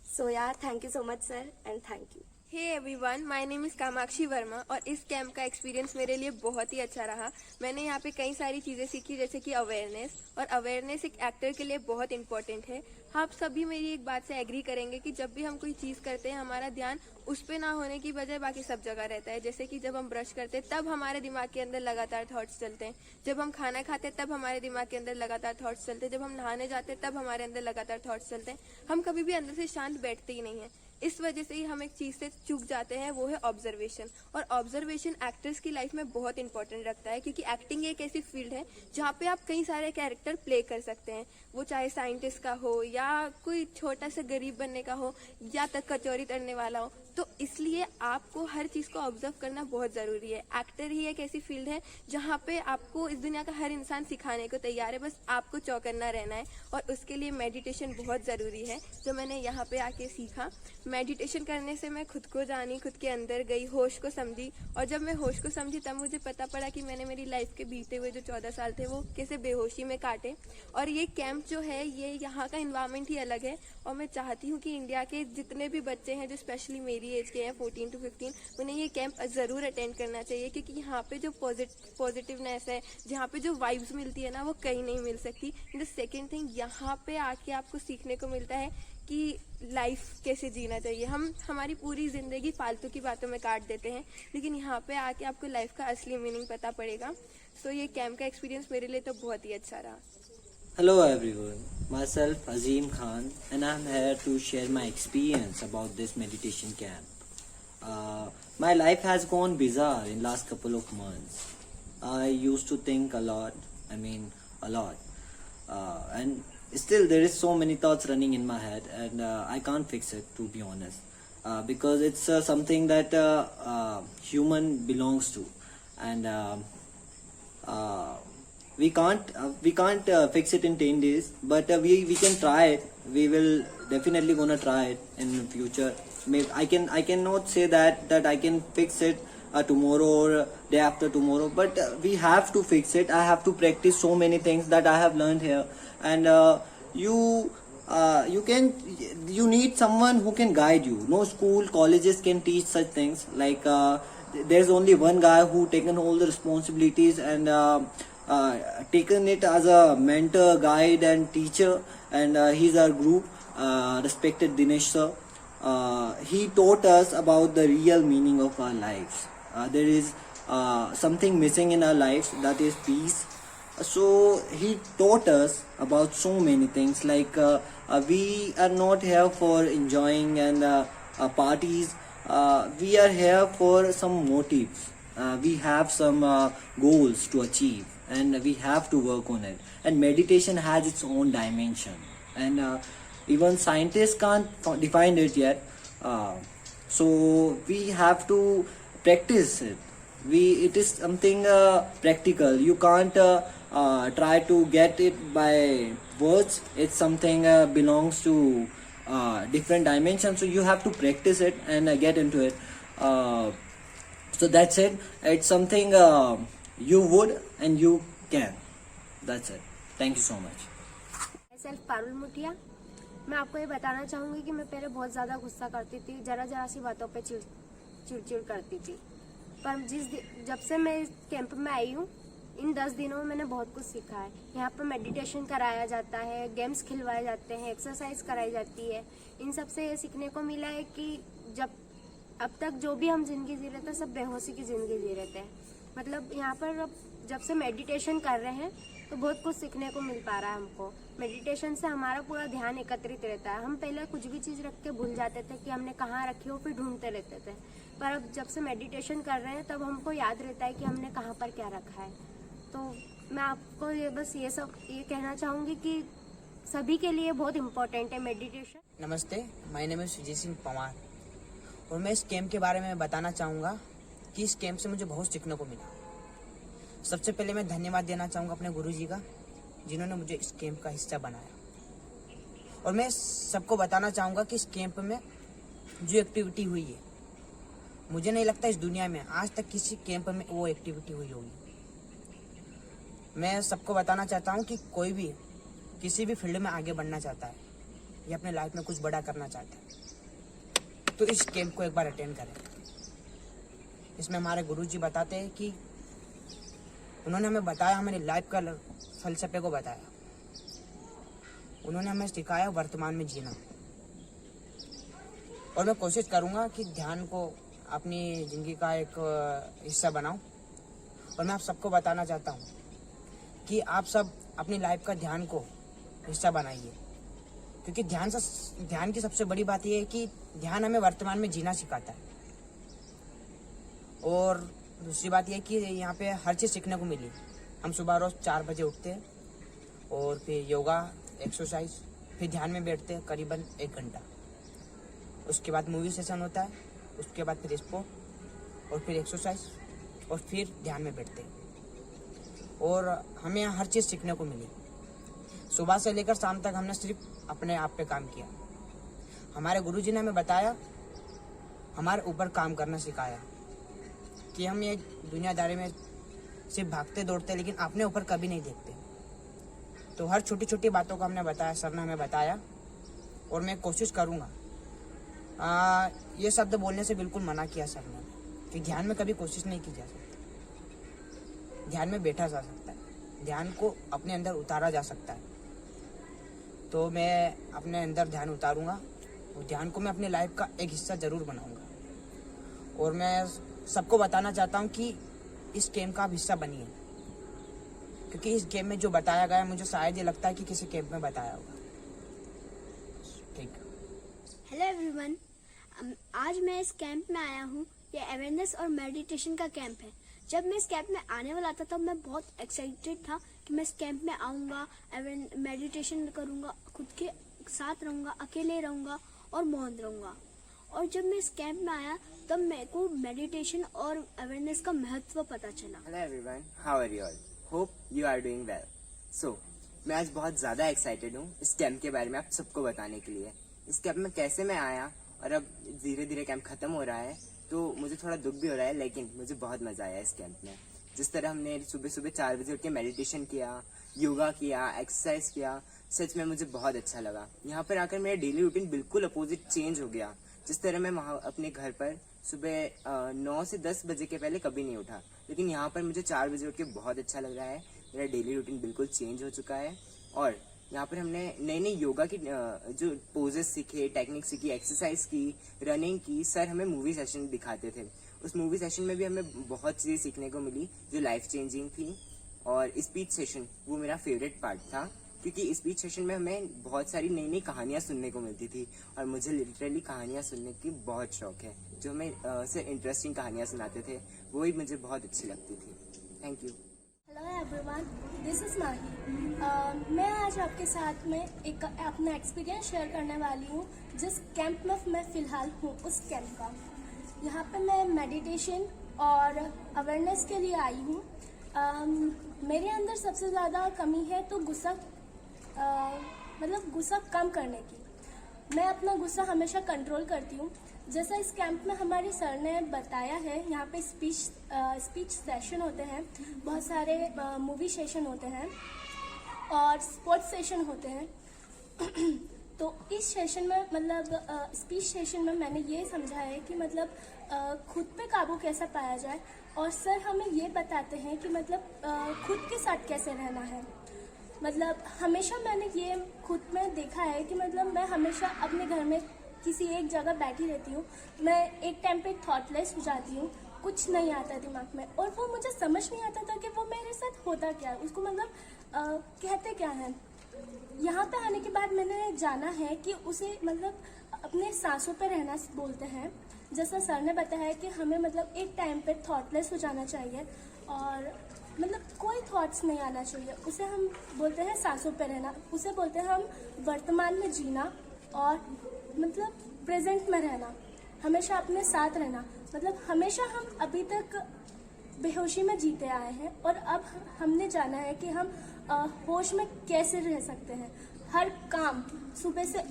सो यार, thank you so much sir, and thank you. Hey everyone, my name is Kamakshi Verma और इस कैंप का एक्सपीरियंस मेरे लिए बहुत ही अच्छा रहा। मैंने यहाँ पे कई सारी चीज़ें सीखी, जैसे कि अवेयरनेस, और अवेयरनेस एक एक्टर के लिए बहुत इंपॉर्टेंट है। आप सभी मेरी एक बात से एग्री करेंगे कि जब भी हम कोई चीज़ करते हैं हमारा ध्यान उस पर ना होने की बजाय बाकी सब जगह रहता है। जैसे कि जब हम ब्रश करते हैं तब हमारे दिमाग के अंदर लगातार थॉट्स चलते हैं, जब हम खाना खाते हैं तब हमारे दिमाग के अंदर लगातार थॉट्स चलते हैं, जब हम नहाने जाते हैं तब हमारे अंदर लगातार थॉट्स चलते हैं। हम कभी भी अंदर से शांत बैठते ही नहीं है। इस वजह से ही हम एक चीज से चूक जाते हैं, वो है ऑब्जर्वेशन। और ऑब्जर्वेशन एक्टर्स की लाइफ में बहुत इंपॉर्टेंट रखता है, क्योंकि एक्टिंग एक ऐसी फील्ड है जहाँ पे आप कई सारे कैरेक्टर प्ले कर सकते हैं, वो चाहे साइंटिस्ट का हो या कोई छोटा सा गरीब बनने का हो या तक कचौरी तलने वाला हो। तो इसलिए आपको हर चीज को ऑब्जर्व करना बहुत जरूरी है। एक्टर ही एक ऐसी फील्ड है जहाँ पे आपको इस दुनिया का हर इंसान सिखाने को तैयार है, बस आपको चौकन्ना रहना है। और उसके लिए मेडिटेशन बहुत जरूरी है, जो मैंने यहाँ पे आके सीखा। मेडिटेशन करने से मैं खुद को जानी, खुद के अंदर गई, होश को समझी, और जब मैं होश को समझी तब मुझे पता पड़ा कि मैंने मेरी लाइफ के बीते हुए जो 14 साल थे वो कैसे बेहोशी में काटे। और ये कैंप जो है, ये यहाँ का इन्वायरमेंट ही अलग है, और मैं चाहती हूँ कि इंडिया के जितने भी बच्चे हैं जो स्पेशली मेरी एज के हैं 14 to 15, उन्हें ये कैंप जरूर अटेंड करना चाहिए, क्योंकि यहाँ पे जो पॉजिटिवनेस है, जहाँ पे जो वाइब्स मिलती है ना, वो कहीं नहीं मिल सकती। द सेकेंड थिंग, यहाँ पे आके आपको सीखने को मिलता है कि लाइफ कैसे जीना चाहिए। हम हमारी पूरी जिंदगी फालतू की बातों में काट देते हैं, लेकिन यहाँ पे आके आपको लाइफ का असली मीनिंग पता पड़ेगा। सो ये कैंप का एक्सपीरियंस मेरे लिए तो बहुत ही अच्छा रहा। Hello everyone, myself Azim Khan, and I'm here to share my experience about this meditation camp. My life has gone bizarre in last couple of months. I used to think a lot, and still there is so many thoughts running in my head, and I can't fix it, to be honest, because it's something that human belongs to, and we can't fix it in 10 days, but we can try it. We will definitely gonna try it in the future. Maybe I cannot say that I can fix it tomorrow or day after tomorrow, but we have to fix it. I have to practice so many things that I have learned here, and you need someone who can guide you. No school, colleges can teach such things. Like there's only one guy who taken all the responsibilities and taken it as a mentor, guide and teacher, and he's our group, respected Dinesh sir. He taught us about the real meaning of our lives. There is something missing in our lives, that is peace. So he taught us about so many things, like we are not here for enjoying and parties. We are here for some motives. We have some goals to achieve, and we have to work on it. And meditation has its own dimension, and even scientists can't define it yet. So we have to practice it. It is something practical. You can't try to get it by words. It's something belongs to different dimensions. So you have to practice it and get into it. So that's it. It's something you would and you can. That's it. Thank you so much. Self Parul मुठिया। मैं आपको ये बताना चाहूँगी कि मैं पहले बहुत ज़्यादा गुस्सा करती थी, जरा सी बातों पे चिड़चिड़ करती थी। पर जब से मैं इस कैंप में आई हूँ, इन 10 दिनों में मैंने बहुत कुछ सीखा है। यहाँ पर मेडिटेशन कराया जाता है, गेम्स खिलवाए जाते हैं, एक्सरसाइज कराई जाती है। इन सब से ये सीखने को मिला है कि अब तक जो भी हम जिंदगी जी रहे थे, सब बेहोशी की जिंदगी जी रहे थे। मतलब यहाँ पर जब से मेडिटेशन कर रहे हैं तो बहुत कुछ सीखने को मिल पा रहा है हमको। मेडिटेशन से हमारा पूरा ध्यान एकत्रित रहता है। हम पहले कुछ भी चीज़ रख के भूल जाते थे कि हमने कहाँ रखी हो, फिर ढूंढते रहते थे। पर अब जब से मेडिटेशन कर रहे हैं तब हमको याद रहता है कि हमने कहाँ पर क्या रखा है। तो मैं आपको ये कहना चाहूँगी कि सभी के लिए बहुत इम्पोर्टेंट है मेडिटेशन। नमस्ते, my name is Sujeet Singh Pawar और मैं इस कैंप के बारे में बताना चाहूँगा कि इस कैंप से मुझे बहुत सीखने को मिला। सबसे पहले मैं धन्यवाद देना चाहूँगा अपने गुरुजी का, जिन्होंने मुझे इस कैंप का हिस्सा बनाया। और मैं सबको बताना चाहूँगा कि इस कैंप में जो एक्टिविटी हुई है, मुझे नहीं लगता इस दुनिया में आज तक किसी कैंप में वो एक्टिविटी हुई होगी। मैं सबको बताना चाहता हूँ कि कोई भी किसी भी फील्ड में आगे बढ़ना चाहता है या अपने लाइफ में कुछ बड़ा करना चाहता है तो इस कैंप को एक बार अटेंड करें। इसमें हमारे गुरुजी बताते हैं कि उन्होंने हमें बताया, हमारी लाइफ का फलसफे को बताया। उन्होंने हमें सिखाया वर्तमान में जीना। और मैं कोशिश करूँगा कि ध्यान को अपनी ज़िंदगी का एक हिस्सा बनाऊं। और मैं आप सबको बताना चाहता हूं कि आप सब अपनी लाइफ का ध्यान को हिस्सा बनाइए, क्योंकि ध्यान की सबसे बड़ी बात यह है कि ध्यान हमें वर्तमान में जीना सिखाता है। और दूसरी बात यह है कि यहाँ पे हर चीज़ सीखने को मिली। हम सुबह रोज़ 4 बजे उठते हैं और फिर योगा, एक्सरसाइज, फिर ध्यान में बैठते हैं करीबन 1 घंटा। उसके बाद मूवी सेशन होता है, उसके बाद फिर स्पोर्ट और फिर एक्सरसाइज और फिर ध्यान में बैठते हैं। और हमें यहाँ हर चीज़ सीखने को मिली। सुबह से लेकर शाम तक हमने सिर्फ अपने आप पे काम किया। हमारे गुरुजी ने हमें बताया, हमारे ऊपर काम करना सिखाया कि हम ये दुनियादारी में सिर्फ भागते दौड़ते लेकिन अपने ऊपर कभी नहीं देखते। तो हर छोटी छोटी बातों को हमने बताया, सर ने हमें बताया। और मैं कोशिश करूँगा, ये शब्द बोलने से बिल्कुल मना किया सर ने कि ध्यान में कभी कोशिश नहीं की जा सकती। ध्यान में बैठा जा सकता है, ध्यान को अपने अंदर उतारा जा सकता है। तो मैं अपने अंदर ध्यान उतारूँगा और ध्यान को मैं अपनी लाइफ का एक हिस्सा ज़रूर बनाऊँगा। और मैं सबको बताना चाहता हूँ कि इस कैंप का आप हिस्सा बनिए, क्योंकि इस कैंप में जो बताया गया है मुझे शायद ये लगता है कि किसी कैंप में बताया होगा। ठीक। हेलो एवरीवन, आज मैं इस कैंप में आया हूँ। ये अवेयरनेस और मेडिटेशन का कैंप है। जब मैं इस कैंप में आने वाला था तब मैं बहुत एक्साइटेड था कि मैं इस कैंप में आऊँगा, मेडिटेशन करूँगा, खुद के साथ रहूँगा, अकेले रहूँगा और मौन रहूँगा। और जब मैं इस कैंप में आया तब मेरे को मेडिटेशन और अवेयरनेस का महत्व पता चला। Hello everyone, how are you all? Hope you are doing well. So मैं आज बहुत ज़्यादा एक्साइटेड हूँ इस कैंप के बारे में आप सबको बताने के लिए। इस कैंप में कैसे मैं आया और अब धीरे धीरे कैंप ख़त्म हो रहा है, तो मुझे थोड़ा दुख भी हो रहा है, लेकिन मुझे बहुत मज़ा आया इस कैंप में। जिस तरह हमने सुबह सुबह 4 बजे उठ के मेडिटेशन किया, योगा किया, एक्सरसाइज किया, सच में मुझे बहुत अच्छा लगा। यहाँ पर आकर मेरा डेली रूटीन बिल्कुल अपोजिट चेंज हो गया। जिस तरह मैं वहाँ अपने घर पर सुबह 9 से 10 बजे के पहले कभी नहीं उठा, लेकिन यहाँ पर मुझे 4 बजे उठ के बहुत अच्छा लग रहा है। मेरा डेली रूटीन बिल्कुल चेंज हो चुका है। और यहाँ पर हमने नई नई योगा की जो पोजेस सीखे, टेक्निक सीखी, एक्सरसाइज की, रनिंग की। सर हमें मूवी सेशन दिखाते थे, उस मूवी सेशन में भी हमें बहुत चीज़ें सीखने को मिली जो लाइफ चेंजिंग थी। और स्पीच सेशन वो मेरा फेवरेट पार्ट था, क्योंकि स्पीच सेशन में हमें बहुत सारी नई नई कहानियाँ सुनने को मिलती थी, और मुझे लिटरली कहानियाँ सुनने की बहुत शौक है। जो हमें सर इंटरेस्टिंग कहानियाँ सुनाते थे वो ही मुझे बहुत अच्छी लगती थी। Thank you. Hello everyone, this is Mahi. मैं आज आपके साथ में एक अपना एक्सपीरियंस शेयर करने वाली हूँ जिस कैंप में मैं फ़िलहाल हूँ, उस कैंप का। यहाँ पे मैं मेडिटेशन और अवेयरनेस के लिए आई हूँ। मेरे अंदर सबसे ज़्यादा कमी है तो गुस्सा, मतलब गुस्सा कम करने की। मैं अपना गुस्सा हमेशा कंट्रोल करती हूँ। जैसा इस कैंप में हमारे सर ने बताया है, यहाँ पे स्पीच सेशन होते हैं, बहुत सारे मूवी सेशन होते हैं और स्पोर्ट्स सेशन होते हैं। तो इस सेशन में मतलब स्पीच सेशन में मैंने ये समझा है कि मतलब खुद पे काबू कैसा पाया जाए, और सर हमें ये बताते हैं कि मतलब खुद के साथ कैसे रहना है। मतलब हमेशा मैंने ये खुद में देखा है कि मतलब मैं हमेशा अपने घर में किसी एक जगह बैठी रहती हूँ, मैं एक टाइम पे थॉटलेस हो जाती हूँ, कुछ नहीं आता दिमाग में, और वो मुझे समझ नहीं आता था कि वो मेरे साथ होता क्या है, उसको मतलब कहते क्या है। यहाँ पे आने के बाद मैंने जाना है कि उसे मतलब अपने सांसों पे रहना बोलते हैं। जैसा सर ने बताया कि हमें मतलब एक टाइम पे थॉटलेस हो जाना चाहिए और मतलब कोई थॉट्स नहीं आना चाहिए, उसे हम बोलते हैं सांसों पे रहना, उसे बोलते हैं हम वर्तमान में जीना और मतलब प्रेजेंट में रहना, हमेशा अपने साथ रहना। मतलब हमेशा हम अभी तक बेहोशी में जीते आए हैं और अब हमने जाना है कि हम होश में कैसे रह सकते हैं। हर काम सुबह से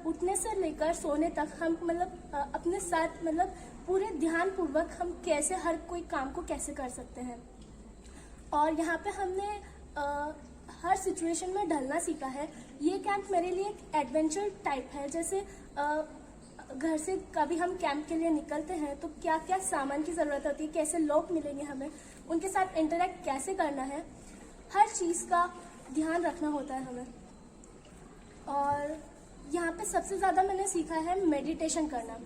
उठने से लेकर सोने तक हम मतलब अपने साथ मतलब पूरे ध्यान पूर्वक हम कैसे हर कोई काम को कैसे कर सकते हैं। और यहाँ पे हमने हर सिचुएशन में ढलना सीखा है। ये कैंप मेरे लिए एक एडवेंचर टाइप है। जैसे घर से कभी हम कैंप के लिए निकलते हैं तो क्या क्या सामान की ज़रूरत होती है, कैसे लोग मिलेंगे हमें, उनके साथ इंटरेक्ट कैसे करना है, हर चीज़ का ध्यान रखना होता है हमें। और यहाँ पे सबसे ज़्यादा मैंने सीखा है मेडिटेशन करना।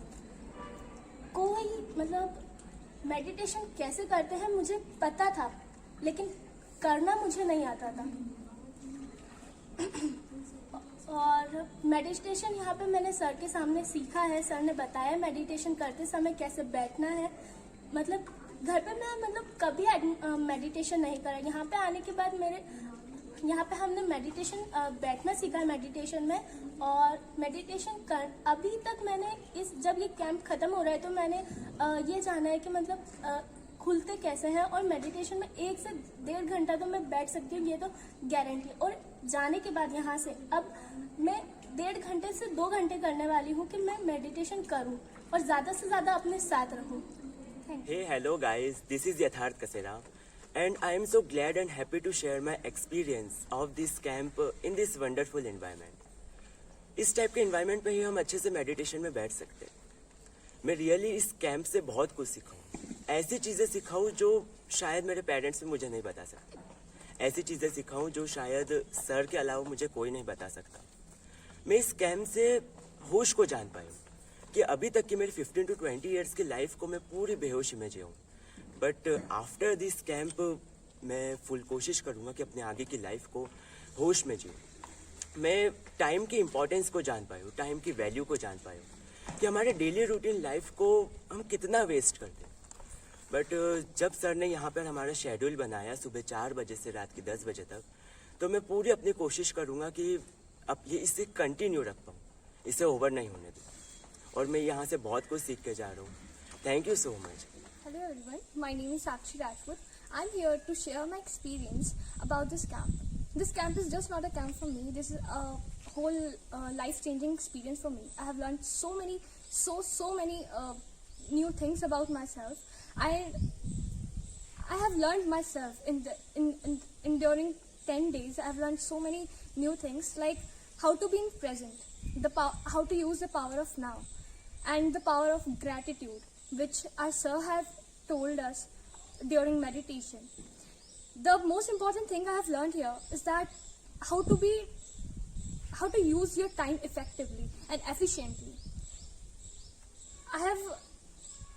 कोई मतलब मेडिटेशन कैसे करते हैं मुझे पता था, लेकिन करना मुझे नहीं आता था। और मेडिटेशन यहाँ पे मैंने सर के सामने सीखा है। सर ने बताया मेडिटेशन करते समय कैसे बैठना है। मतलब घर पे मैं मतलब कभी मेडिटेशन नहीं करा। यहाँ पे आने के बाद यहाँ पे हमने मेडिटेशन बैठना सीखा है मेडिटेशन में। और मेडिटेशन कर अभी तक मैंने जब ये कैंप ख़त्म हो रहा है तो मैंने ये जाना है कि मतलब खुलते कैसे हैं। और मेडिटेशन में 1 से 1.5 घंटा तो मैं बैठ सकती हूँ, ये तो गारंटी। और जाने के बाद यहाँ से अब मैं 1.5 घंटे से 2 घंटे करने वाली हूँ कि मैं मेडिटेशन करूँ और ज़्यादा से ज़्यादा अपने साथ रहूँ। Hey, hello guys, this is Yatharth Kasera and I am so glad and happy to share my experience of this camp in this wonderful environment. इस टाइप के environment पे ही हम अच्छे से meditation में बैठ सकते हैं। मैं really इस camp से बहुत कुछ सीखा हूँ। ऐसी चीज़ें सीखा हूँ जो शायद मेरे पेरेंट्स भी मुझे नहीं बता सकते। ऐसी चीज़ें सीखा हूँ जो शायद सर के अलावा मुझे कोई नहीं बता सकता। मैं इस कैंप से होश को जान पाया हूँ कि अभी तक की मेरी 15 to 20 ईयर्स की लाइफ को मैं पूरी बेहोशी में जीऊँ। बट आफ्टर दिस कैंप मैं फुल कोशिश करूँगा कि अपने आगे की लाइफ को होश में जीऊँ। मैं टाइम की इम्पोर्टेंस को जान पाया हूँ, टाइम की वैल्यू को जान पाया हूँ कि हमारे डेली रूटीन लाइफ को हम कितना वेस्ट करते हैं। बट जब सर ने यहाँ पर हमारा शेड्यूल बनाया सुबह 4 बजे से रात के 10 बजे तक, तो मैं पूरी अपनी कोशिश करूँगा कि अब ये इसे कंटिन्यू रख पाऊँ, इसे ओवर नहीं होने दूँ। और मैं यहाँ से बहुत कुछ सीख के जा रहा हूँ। Thank you so much. Hello everyone, my name is Sakshi Rajput. I'm here to share my experience about this camp. This camp is just not a camp for me. This is a whole life-changing experience for me. I have learned so many new things about myself. I have learned myself in during 10 days. I've learned so many new things, like how to be in present, how to use the power of now, and the power of gratitude, which our sir have told us during meditation. The most important thing I have learned here is that how to use your time effectively and efficiently.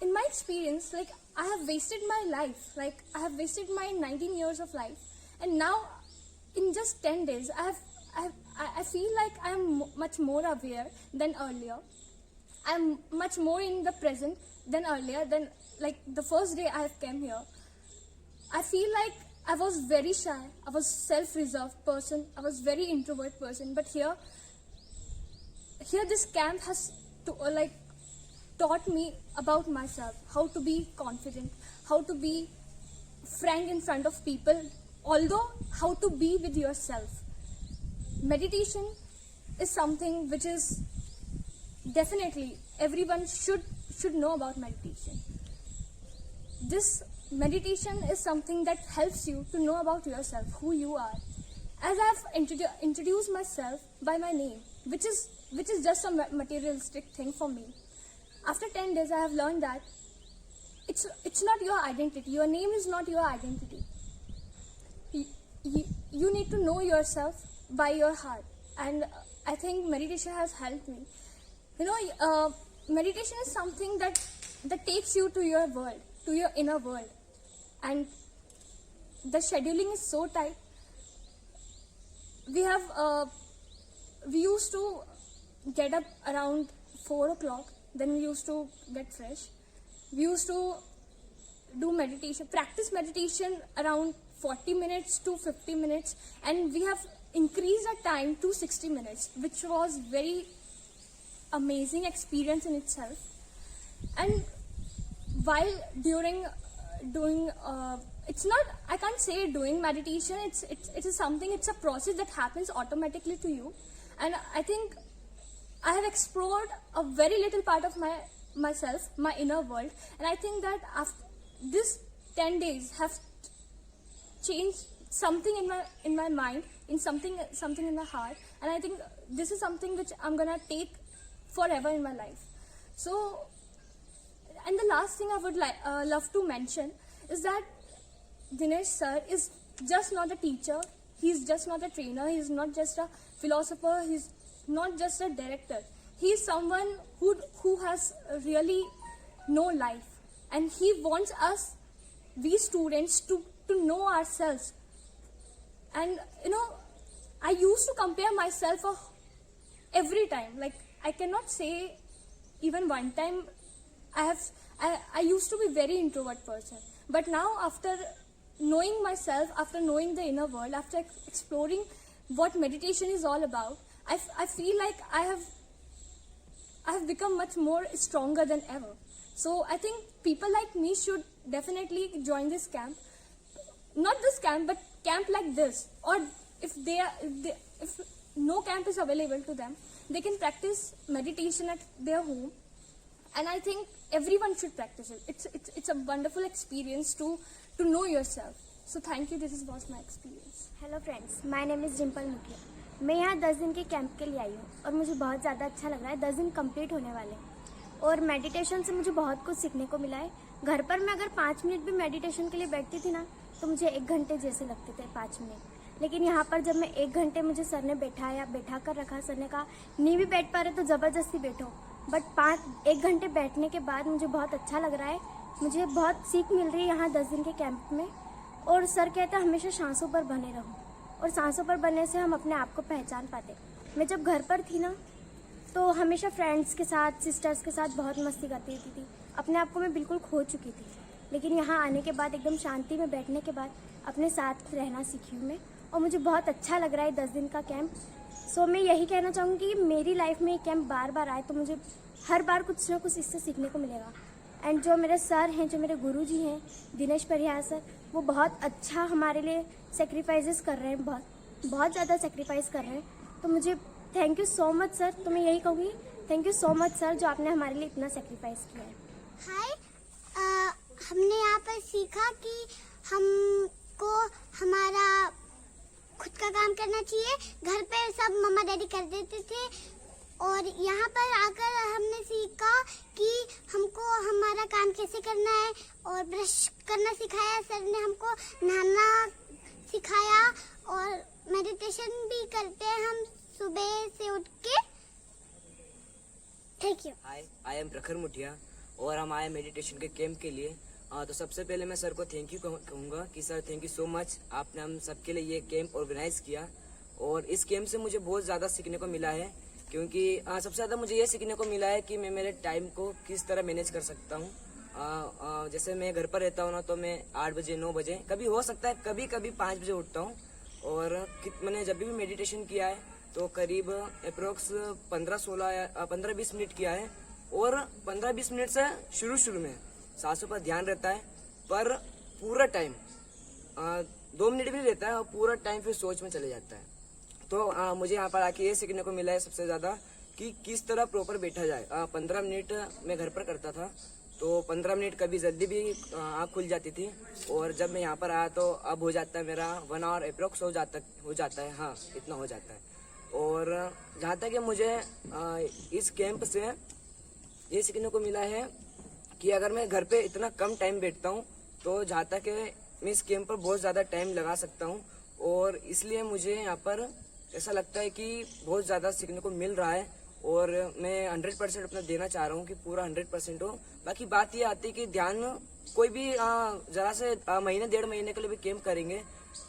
In my experience, like, I have wasted my life, like I have wasted my 19 years of life, and now in just 10 days I feel like I am much more aware than earlier. I am much more in the present than earlier. Than like the first day I have came here, I feel like I was very shy, I was self-reserved person, I was very introvert person, but here this camp has taught me about myself, how to be confident, how to be frank in front of people, although how to be with yourself. Meditation is something which is definitely everyone should know about meditation. This meditation is something that helps you to know about yourself, who you are. As I've introduced myself by my name, which is just a materialistic thing for me. After 10 days, I have learned that it's not your identity. Your name is not your identity. You need to know yourself by your heart, and I think meditation has helped me. Meditation is something that takes you to your world, to your inner world, and the scheduling is so tight. We used to get up around 4 o'clock, then we used to get fresh. We used to do meditation, practice meditation around 40 minutes to 50 minutes, and we have increased our time to 60 minutes, which was very amazing experience in itself. And while doing I can't say doing meditation, it is something, it's a process that happens automatically to you, and I think I have explored a very little part of myself, my inner world, and I think that after this 10 days have changed something in my mind, in something in my heart, and I think this is something which I'm gonna take forever in my life. So, and the last thing I would love to mention is that Dinesh sir is just not a teacher, he's just not a trainer, he's not just a philosopher, he's not just a director. He's someone who has really no life, and he wants us, we students, to know ourselves. And I used to compare myself every time. Like, I cannot say even one time I used to be very introvert person, but now after knowing myself, after knowing the inner world, after exploring what meditation is all about, I feel like I have become much more stronger than ever. So I think people like me should definitely join this camp. Not this camp, but camp like this. Or if no camp is available to them, they can practice meditation at their home. And I think everyone should practice it. It's a wonderful experience to know yourself. So thank you. This was my experience. Hello friends, my name is Dimple मुखिया। मैं यहाँ 10 दिन के कैंप के लिए आई हूँ और मुझे बहुत ज़्यादा अच्छा लग रहा है। 10 दिन कंप्लीट होने वाले हैं और मेडिटेशन से मुझे बहुत कुछ सीखने को मिला है। घर पर मैं अगर 5 मिनट भी मेडिटेशन के लिए बैठती थी ना, तो मुझे 1 घंटे जैसे लगते थे 5 मिनट। लेकिन यहाँ पर जब मैं 1 घंटे मुझे सर ने बैठा कर रखा, सर ने कहा नहीं भी बैठ पा रहे तो ज़बरदस्ती बैठो, बट 1 घंटे बैठने के बाद मुझे बहुत अच्छा लग रहा है। मुझे बहुत सीख मिल रही है यहाँ 10 दिन के कैंप में। और सर कहते हैं हमेशा सांसों पर बने रहो, और सांसों पर बनने से हम अपने आप को पहचान पाते। मैं जब घर पर थी ना, तो हमेशा फ्रेंड्स के साथ, सिस्टर्स के साथ बहुत मस्ती करती थी, अपने आप को मैं बिल्कुल खो चुकी थी। लेकिन यहाँ आने के बाद, एकदम शांति में बैठने के बाद, अपने साथ रहना सीखी हूँ मैं, और मुझे बहुत अच्छा लग रहा है 10 दिन का कैंप। सो मैं यही कहना चाहूँगी कि मेरी लाइफ में ये कैंप बार बार आए तो मुझे हर बार कुछ ना कुछ इससे सीखने को मिलेगा। एंड जो मेरे सर हैं, जो मेरे गुरुजी हैं, दिनेश परिहार सर, वो बहुत अच्छा हमारे लिए सेक्रीफाइसेस कर रहे हैं, बहुत ज़्यादा सेक्रीफाइस कर रहे हैं। तो मुझे thank you so much sir. तो मैं यही कहूँगी, thank you so much sir, जो आपने हमारे लिए इतना सेक्रीफाइस किया है। हाय, हमने यहाँ पर सीखा कि हमको हमारा खुद का काम करना चाहिए। घर पे सब मम्मा डैडी कर देते थे और यहाँ पर आकर हमने सीखा कि हमको हमारा काम कैसे करना है और ब्रश करना सिखाया सर ने, हमको नहाना सिखाया और मेडिटेशन भी करते हैं हम सुबह से उठ के। Thank you. Hi, I am प्रखर मुठिया और हम आए मेडिटेशन के कैंप के लिए। तो सबसे पहले मैं सर को थैंक यू कहूँगा कि sir thank you so much, आपने हम सबके लिए ये कैंप ऑर्गेनाइज किया। और इस कैंप से मुझे बहुत ज़्यादा सीखने को मिला है, क्योंकि सबसे ज़्यादा मुझे ये सीखने को मिला है कि मैं मेरे टाइम को किस तरह मैनेज कर सकता हूँ। जैसे मैं घर पर रहता हूँ ना, तो मैं 8 बजे 9 बजे, कभी हो सकता है कभी कभी 5 बजे उठता हूँ। और मैंने जब भी मेडिटेशन किया है तो करीब अप्रोक्स 15-20 मिनट किया है। और 15-20 मिनट से शुरू में सांसों पर ध्यान रहता है, पर पूरा टाइम 2 मिनट भी नहीं रहता है और पूरा टाइम फिर सोच में चले जाता है। तो मुझे यहाँ पर आके ये सीखने को मिला है सबसे ज़्यादा कि किस तरह प्रॉपर बैठा जाए। 15 मिनट मैं घर पर करता था, तो 15 मिनट कभी जल्दी भी आँख खुल जाती थी, और जब मैं यहाँ पर आया तो अब हो जाता है मेरा 1 आवर अप्रोक्स हो जाता है, हाँ इतना हो जाता है। और जहाँ तक कि मुझे इस कैंप से ये सीखने को मिला है कि अगर मैं घर पे इतना कम टाइम बैठता हूँ तो जहाँ तक मैं इस कैंप पर बहुत ज़्यादा टाइम लगा सकता हूँ। और इसलिए मुझे यहाँ पर ऐसा लगता है कि बहुत ज़्यादा सीखने को मिल रहा है और मैं 100% अपना देना चाह रहा हूँ कि पूरा 100% हो। बाकी बात ये आती है कि ध्यान कोई भी ज़रा से महीने 1.5 महीने के लिए भी कैंप करेंगे,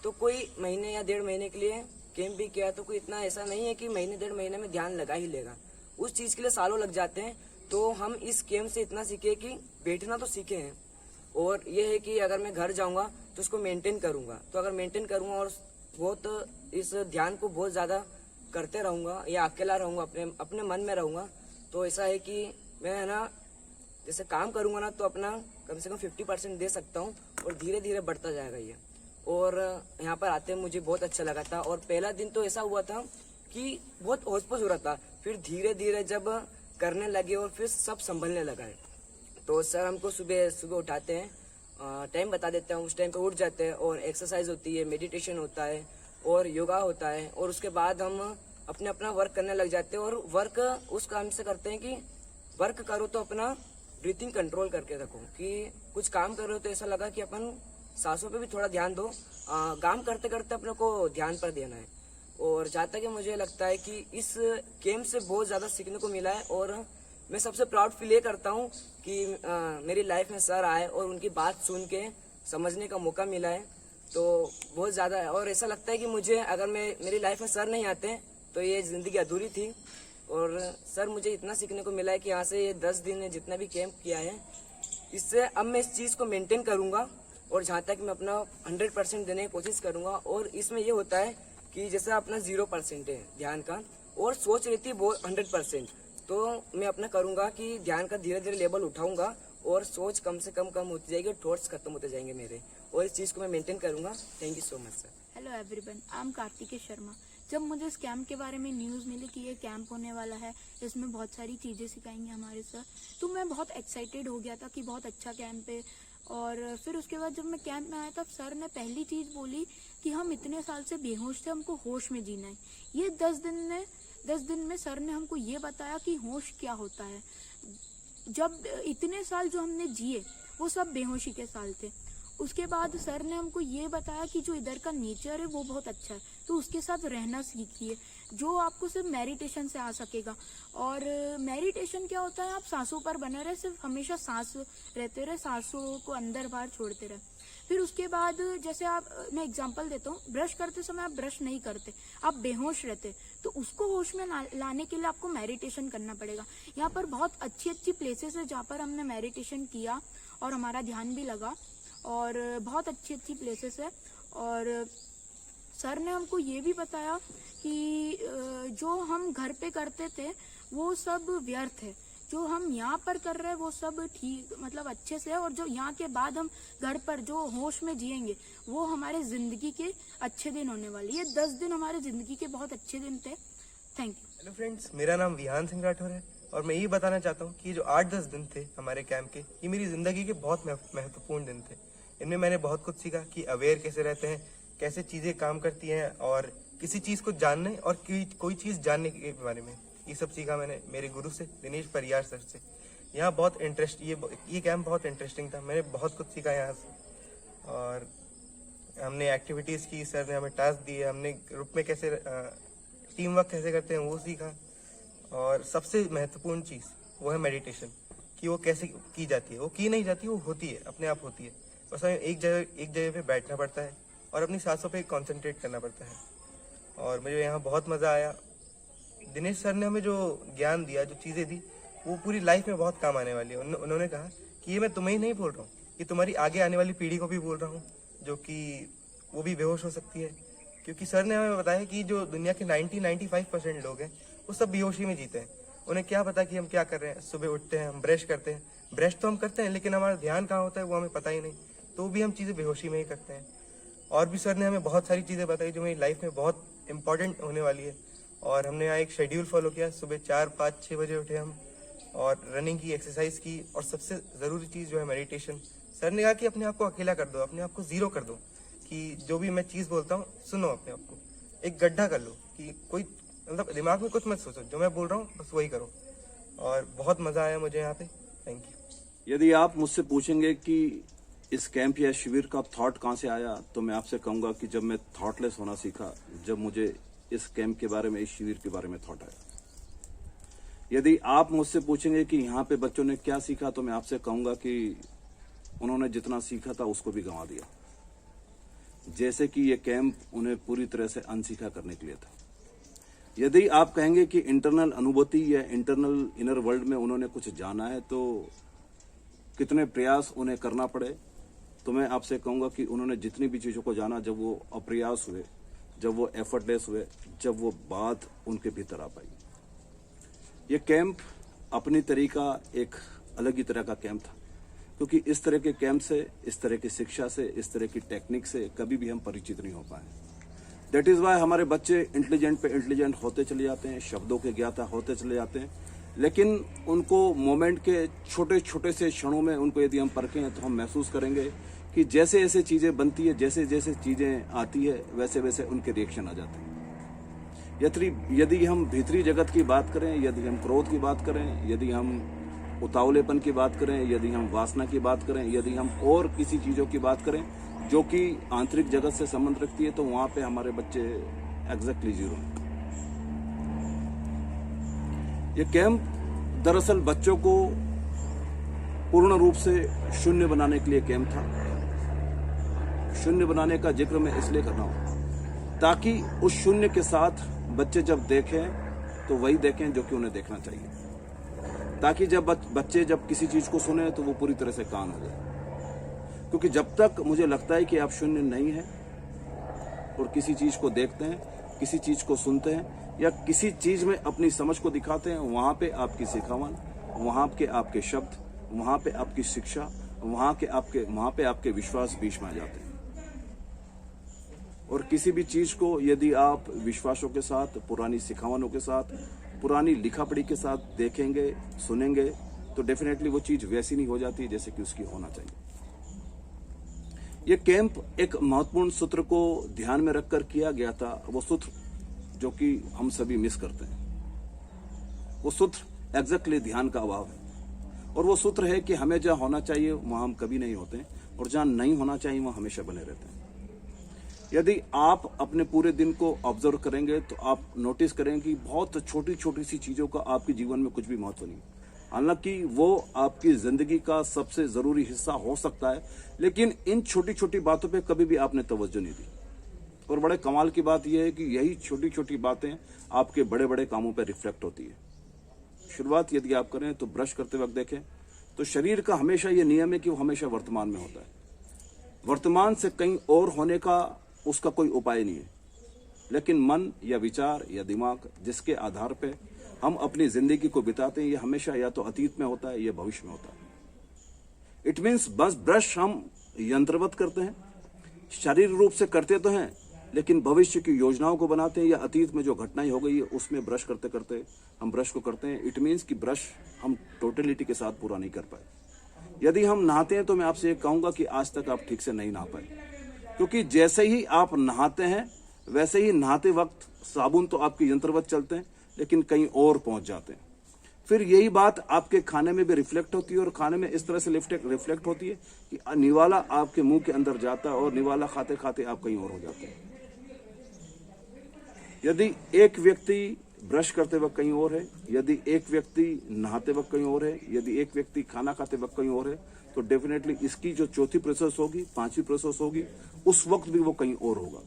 तो कोई महीने या 1.5 महीने के लिए कैंप भी किया तो कोई इतना ऐसा नहीं है कि महीने 1.5 महीने में ध्यान लगा ही लेगा। उस चीज़ के लिए सालों लग जाते हैं। तो हम इस कैंप से इतना सीखे कि बैठना तो सीखे हैं, और ये है कि अगर मैं घर जाऊंगा तो उसको मेंटेन करूंगा। तो अगर मेंटेन करूंगा और बहुत इस ध्यान को बहुत ज़्यादा करते रहूंगा या अकेला रहूंगा, अपने मन में रहूंगा, तो ऐसा है कि मैं है ना जैसे काम करूंगा ना तो अपना कम से कम 50% दे सकता हूँ और धीरे धीरे बढ़ता जाएगा ये। और यहाँ पर आते मुझे बहुत अच्छा लगा था। और पहला दिन तो ऐसा हुआ था कि बहुत होश-पोश हो रहा था, फिर धीरे धीरे जब करने लगे और फिर सब संभलने लगा है। तो सर हमको सुबह उठाते हैं, टाइम बता देते हैं, उस टाइम पर उठ जाते हैं और एक्सरसाइज होती है, मेडिटेशन होता है और योगा होता है। और उसके बाद हम अपना वर्क करने लग जाते हैं। और वर्क उस काम से करते हैं कि वर्क करो तो अपना ब्रीथिंग कंट्रोल करके रखो, कि कुछ काम कर रहे हो तो ऐसा लगा कि अपन सांसों पे भी थोड़ा ध्यान दो, काम करते करते अपने को ध्यान पर देना है। और जहाँ तक मुझे लगता है कि इस कैंप से बहुत ज़्यादा सीखने को मिला है। और मैं सबसे प्राउड फील ये करता हूँ कि मेरी लाइफ में सर आए और उनकी बात सुन के समझने का मौका मिला है, तो बहुत ज़्यादा है। और ऐसा लगता है कि मुझे अगर मेरी लाइफ में सर नहीं आते तो ये ज़िंदगी अधूरी थी। और सर मुझे इतना सीखने को मिला है कि यहाँ से ये 10 दिन जितना भी कैंप किया है, इससे अब मैं इस चीज़ को मेंटेन करूँगा और जहाँ तक मैं अपना 100% देने की कोशिश करूँगा। और इसमें ये होता है कि जैसे अपना 0% है ध्यान का और सोच रहती है वो 100%, तो मैं अपना करूँगा कि ध्यान का धीरे धीरे लेवल उठाऊँगा और सोच कम से कम होती जाएगी, थॉट्स खत्म होते जाएंगे मेरे, और इस चीज़ को मैं मेंटेन करूँगा। Thank you so much sir. Hello everyone, I am Kartikeya Sharma. जब मुझे इस कैंप के बारे में न्यूज़ मिली कि ये कैंप होने वाला है, इसमें बहुत सारी चीज़ें सिखाएंगे हमारे सर, तो मैं बहुत एक्साइटेड हो गया था कि बहुत अच्छा कैंप है। और फिर उसके बाद जब मैं कैंप में आया तब सर ने पहली चीज़ बोली कि हम इतने साल से बेहोश थे, हमको होश में जीना है। ये 10 दिन में सर ने हमको ये बताया कि होश क्या होता है। जब इतने साल जो हमने जिए वो सब बेहोशी के साल थे। उसके बाद सर ने हमको ये बताया कि जो इधर का नेचर है वो बहुत अच्छा है, तो उसके साथ रहना सीखिए, जो आपको सिर्फ मेडिटेशन से आ सकेगा। और मेडिटेशन क्या होता है, आप सांसों पर बने रहे, सिर्फ हमेशा सांस रहते रहे, सांसों को अंदर बाहर छोड़ते रहे। फिर उसके बाद जैसे मैं एग्जांपल देता हूँ, ब्रश करते समय आप ब्रश नहीं करते, आप बेहोश रहते, तो उसको होश में लाने के लिए आपको मेडिटेशन करना पड़ेगा। यहाँ पर बहुत अच्छी प्लेसेस है जहाँ पर हमने मेडिटेशन किया और हमारा ध्यान भी लगा, और बहुत अच्छी प्लेसेस है। और सर ने हमको ये भी बताया कि जो हम घर पे करते थे वो सब व्यर्थ है, जो हम यहाँ पर कर रहे हैं वो सब ठीक मतलब अच्छे से है, और जो यहाँ के बाद हम घर पर जो होश में जिएंगे वो हमारे ज़िंदगी के अच्छे दिन होने वाले। ये 10 दिन हमारे ज़िंदगी के बहुत अच्छे दिन थे। Thank you. हेलो फ्रेंड्स, मेरा नाम विहान सिंह राठौर है और मैं ये बताना चाहता हूँ कि ये जो 8-10 दिन थे हमारे कैंप के, ये मेरी ज़िंदगी के बहुत महत्वपूर्ण दिन थे। इनमें मैंने बहुत कुछ सीखा कि अवेयर कैसे रहते हैं, कैसे चीज़ें काम करती हैं, और किसी चीज़ को जानने और कोई चीज़ जानने के बारे में, ये सब सीखा मैंने मेरे गुरु से, दिनेश परियार सर से। यहाँ बहुत ये कैंप बहुत इंटरेस्टिंग था, मैंने बहुत कुछ सीखा यहाँ से। और हमने एक्टिविटीज़ की, सर ने हमें टास्क दिए, हमने ग्रुप में कैसे टीम वर्क कैसे करते हैं वो सीखा। और सबसे महत्वपूर्ण चीज़ वो है मेडिटेशन, कि वो कैसे की जाती है। वो की नहीं जाती, वो होती है, अपने आप होती है। बस हमें एक जगह पे बैठना पड़ता है और अपनी सांसों पे कंसंट्रेट करना पड़ता है। और मुझे यहाँ बहुत मज़ा आया। दिनेश सर ने हमें जो ज्ञान दिया, जो चीज़ें दी, वो पूरी लाइफ में बहुत काम आने वाली है। उन्होंने कहा कि ये मैं तुम्हें ही नहीं बोल रहा हूँ, ये तुम्हारी आगे आने वाली पीढ़ी को भी बोल रहा हूँ, जो कि वो भी बेहोश हो सकती है। क्योंकि सर ने हमें बताया कि जो दुनिया के 90-95% लोग हैं वो सब बेहोशी में जीते हैं। उन्हें क्या पता कि हम क्या कर रहे हैं। सुबह उठते हैं, हम ब्रश करते हैं, ब्रश तो हम करते हैं, लेकिन हमारा ध्यान कहाँ होता है वो हमें पता ही नहीं, तो भी हम चीज़ें बेहोशी में ही करते हैं। और भी सर ने हमें बहुत सारी चीज़ें बताई जो मेरी लाइफ में बहुत इंपॉर्टेंट होने वाली है। और हमने यहाँ एक शेड्यूल फॉलो किया, सुबह 4, 5, 6 बजे उठे हम, और रनिंग की, एक्सरसाइज की, और सबसे ज़रूरी चीज़ जो है मेडिटेशन। सर ने कहा कि अपने आप को अकेला कर दो, अपने आप को ज़ीरो कर दो, कि जो भी मैं चीज़ बोलता हूँ सुनो, अपने आप को एक गड्ढा कर लो, कि कोई मतलब दिमाग में कुछ मत सोचो, जो मैं बोल रहा हूँ बस वही करो। और बहुत मज़ा आया मुझे यहाँ पे। Thank you. यदि आप मुझसे पूछेंगे कि इस कैंप या शिविर का थॉट कहाँ से आया, तो मैं आपसे कहूँगा कि जब मैं थॉटलेस होना सीखा, जब मुझे इस कैंप के बारे में, इस शिविर के बारे में थॉट आया। यदि आप मुझसे पूछेंगे कि यहाँ पे बच्चों ने क्या सीखा, तो मैं आपसे कहूँगा कि उन्होंने जितना सीखा था उसको भी गंवा दिया। जैसे कि ये कैंप उन्हें पूरी तरह से अनसीखा करने के लिए था। यदि आप कहेंगे कि इंटरनल अनुभूति या इंटरनल इनर वर्ल्ड में उन्होंने कुछ जाना है, तो कितने प्रयास उन्हें करना पड़े, तो मैं आपसे कहूँगा कि उन्होंने जितनी भी चीज़ों को जाना, जब वो अप्रयास हुए, जब वो एफर्टलेस हुए, जब वो बात उनके भीतर आ पाई। ये कैंप अपनी तरीका एक अलग ही तरह का कैंप था, क्योंकि इस तरह के कैंप से, इस तरह की शिक्षा से, इस तरह की टेक्निक से कभी भी हम परिचित नहीं हो पाए। दैट इज़ वाई हमारे बच्चे इंटेलिजेंट पे इंटेलिजेंट होते चले जाते हैं, शब्दों के ज्ञाता होते चले जाते हैं, लेकिन उनको मोमेंट के छोटे छोटे से क्षणों में उनको यदि हम परखें तो हम महसूस करेंगे कि जैसे जैसे चीज़ें बनती है, जैसे जैसे चीज़ें आती है, वैसे वैसे उनके रिएक्शन आ जाते हैं। यदि हम भीतरी जगत की बात करें, यदि हम क्रोध की बात करें, यदि हम उतावलेपन की बात करें, यदि हम वासना की बात करें, यदि हम और किसी चीज़ों की बात करें जो कि आंतरिक जगत से संबंध रखती है, तो वहाँ पे हमारे बच्चे एग्जैक्टली जीरो हैं। ये कैंप दरअसल बच्चों को पूर्ण रूप से शून्य बनाने के लिए कैंप था। शून्य बनाने का जिक्र मैं इसलिए कर रहा हूँ ताकि उस शून्य के साथ बच्चे जब देखें तो वही देखें जो कि उन्हें देखना चाहिए, ताकि जब बच्चे जब किसी चीज को सुने तो वो पूरी तरह से कान हो जाए। क्योंकि जब तक मुझे लगता है कि आप शून्य नहीं है और किसी चीज को देखते हैं, किसी चीज को सुनते हैं या किसी चीज में अपनी समझ को दिखाते हैं, वहां पे आपकी सिखावन, वहां पे आपके शब्द, वहां पे आपकी शिक्षा, वहां पे आपके विश्वास बीच में आ जाते हैं। और किसी भी चीज को यदि आप विश्वासों के साथ, पुरानी सिखावनों के साथ, पुरानी लिखा पढ़ी के साथ देखेंगे, सुनेंगे, तो डेफिनेटली वो चीज वैसी नहीं हो जाती जैसे कि उसकी होना चाहिए। ये कैंप एक महत्वपूर्ण सूत्र को ध्यान में रखकर किया गया था, वो सूत्र जो कि हम सभी मिस करते हैं। वो सूत्र एग्जैक्टली ध्यान का अभाव है, और वो सूत्र है कि हमें जहां होना चाहिए वहां हम कभी नहीं होते, और जहां नहीं होना चाहिए वहां हमेशा बने रहते हैं। यदि आप अपने पूरे दिन को ऑब्जर्व करेंगे तो आप नोटिस करेंगे कि बहुत छोटी छोटी सी चीजों का आपके जीवन में कुछ भी महत्व नहीं। हालांकि वो आपकी जिंदगी का सबसे जरूरी हिस्सा हो सकता है, लेकिन इन छोटी छोटी बातों पे कभी भी आपने तवज्जो नहीं दी। और बड़े कमाल की बात यह है कि यही छोटी छोटी बातें आपके बड़े बड़े कामों पर रिफ्लेक्ट होती है। शुरुआत यदि आप करें तो ब्रश करते वक्त देखें तो शरीर का हमेशा ये नियम है कि वो हमेशा वर्तमान में होता है। वर्तमान से कहीं और होने का उसका कोई उपाय नहीं है, लेकिन मन या विचार या दिमाग जिसके आधार पे हम अपनी जिंदगी को बिताते हैं, ये हमेशा या तो अतीत में होता है या भविष्य में होता है। इट मीन्स बस ब्रश हम यंत्रवत करते हैं, शारीरिक रूप से करते तो हैं, लेकिन भविष्य की योजनाओं को बनाते हैं या अतीत में जो घटनाएं हो गई है उसमें ब्रश करते करते हम ब्रश को करते हैं। इट मीन्स कि ब्रश हम टोटलिटी के साथ पूरा नहीं कर पाए। यदि हम नहाते हैं तो मैं आपसे ये कहूंगा कि आज तक आप ठीक से नहीं नहा पाए, क्योंकि जैसे ही आप नहाते हैं वैसे ही नहाते वक्त साबुन तो आपके यंत्रवत चलते हैं लेकिन कहीं और पहुंच जाते हैं। फिर यही बात आपके खाने में भी रिफ्लेक्ट होती है और खाने में इस तरह से रिफ्लेक्ट होती है कि निवाला आपके मुंह के अंदर जाता है और निवाला खाते खाते आप कहीं और हो जाते हैं। यदि एक व्यक्ति ब्रश करते वक्त कहीं और है, यदि एक व्यक्ति नहाते वक्त कहीं और है, यदि एक व्यक्ति खाना खाते वक्त कहीं और है, तो डेफिनेटली इसकी जो चौथी प्रोसेस होगी, पांचवी प्रोसेस होगी, उस वक्त भी वो कहीं और होगा।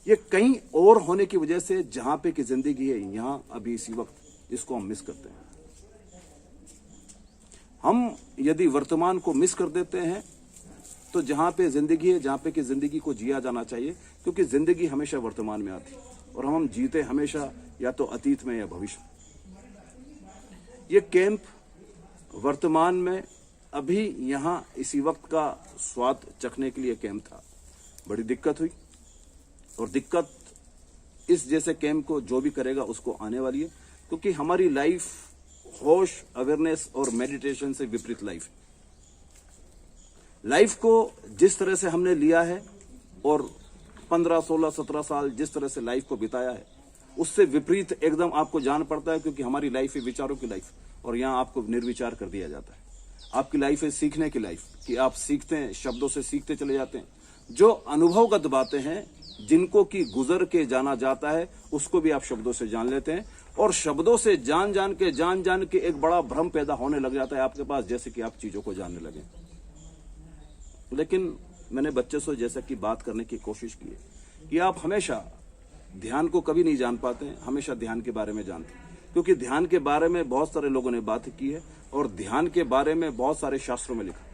ये कहीं और होने की वजह से जहां पे की जिंदगी है यहां अभी इसी वक्त इसको हम मिस करते हैं। हम यदि वर्तमान को मिस कर देते हैं तो जहां पे जिंदगी है, जहां पे की जिंदगी को जिया जाना चाहिए, क्योंकि जिंदगी हमेशा वर्तमान में आती है और हम जीते हमेशा या तो अतीत में या भविष्य में। ये कैंप वर्तमान में अभी यहां इसी वक्त का स्वाद चखने के लिए कैंप था। बड़ी दिक्कत हुई और दिक्कत इस जैसे कैंप को जो भी करेगा उसको आने वाली है, क्योंकि हमारी लाइफ होश, अवेयरनेस और मेडिटेशन से विपरीत लाइफ को जिस तरह से हमने लिया है और 15, 16, 17 साल जिस तरह से लाइफ को बिताया है उससे विपरीत एकदम आपको जान पड़ता है, क्योंकि हमारी लाइफ है विचारों की लाइफ और यहां आपको निर्विचार कर दिया जाता है। आपकी लाइफ है सीखने की लाइफ, कि आप सीखते हैं, शब्दों से सीखते चले जाते हैं। जो अनुभवगत बातें हैं जिनको कि गुजर के जाना जाता है उसको भी आप शब्दों से जान लेते हैं और शब्दों से जान जान के एक बड़ा भ्रम पैदा होने लग जाता है आपके पास, जैसे कि आप चीजों को जानने लगे। लेकिन मैंने बच्चे से जैसा कि बात करने की कोशिश की है कि आप हमेशा ध्यान को कभी नहीं जान पाते हैं, हमेशा ध्यान के बारे में जानते हैं, क्योंकि ध्यान के बारे में बहुत सारे लोगों ने बात की है और ध्यान के बारे में बहुत सारे शास्त्रों में लिखा।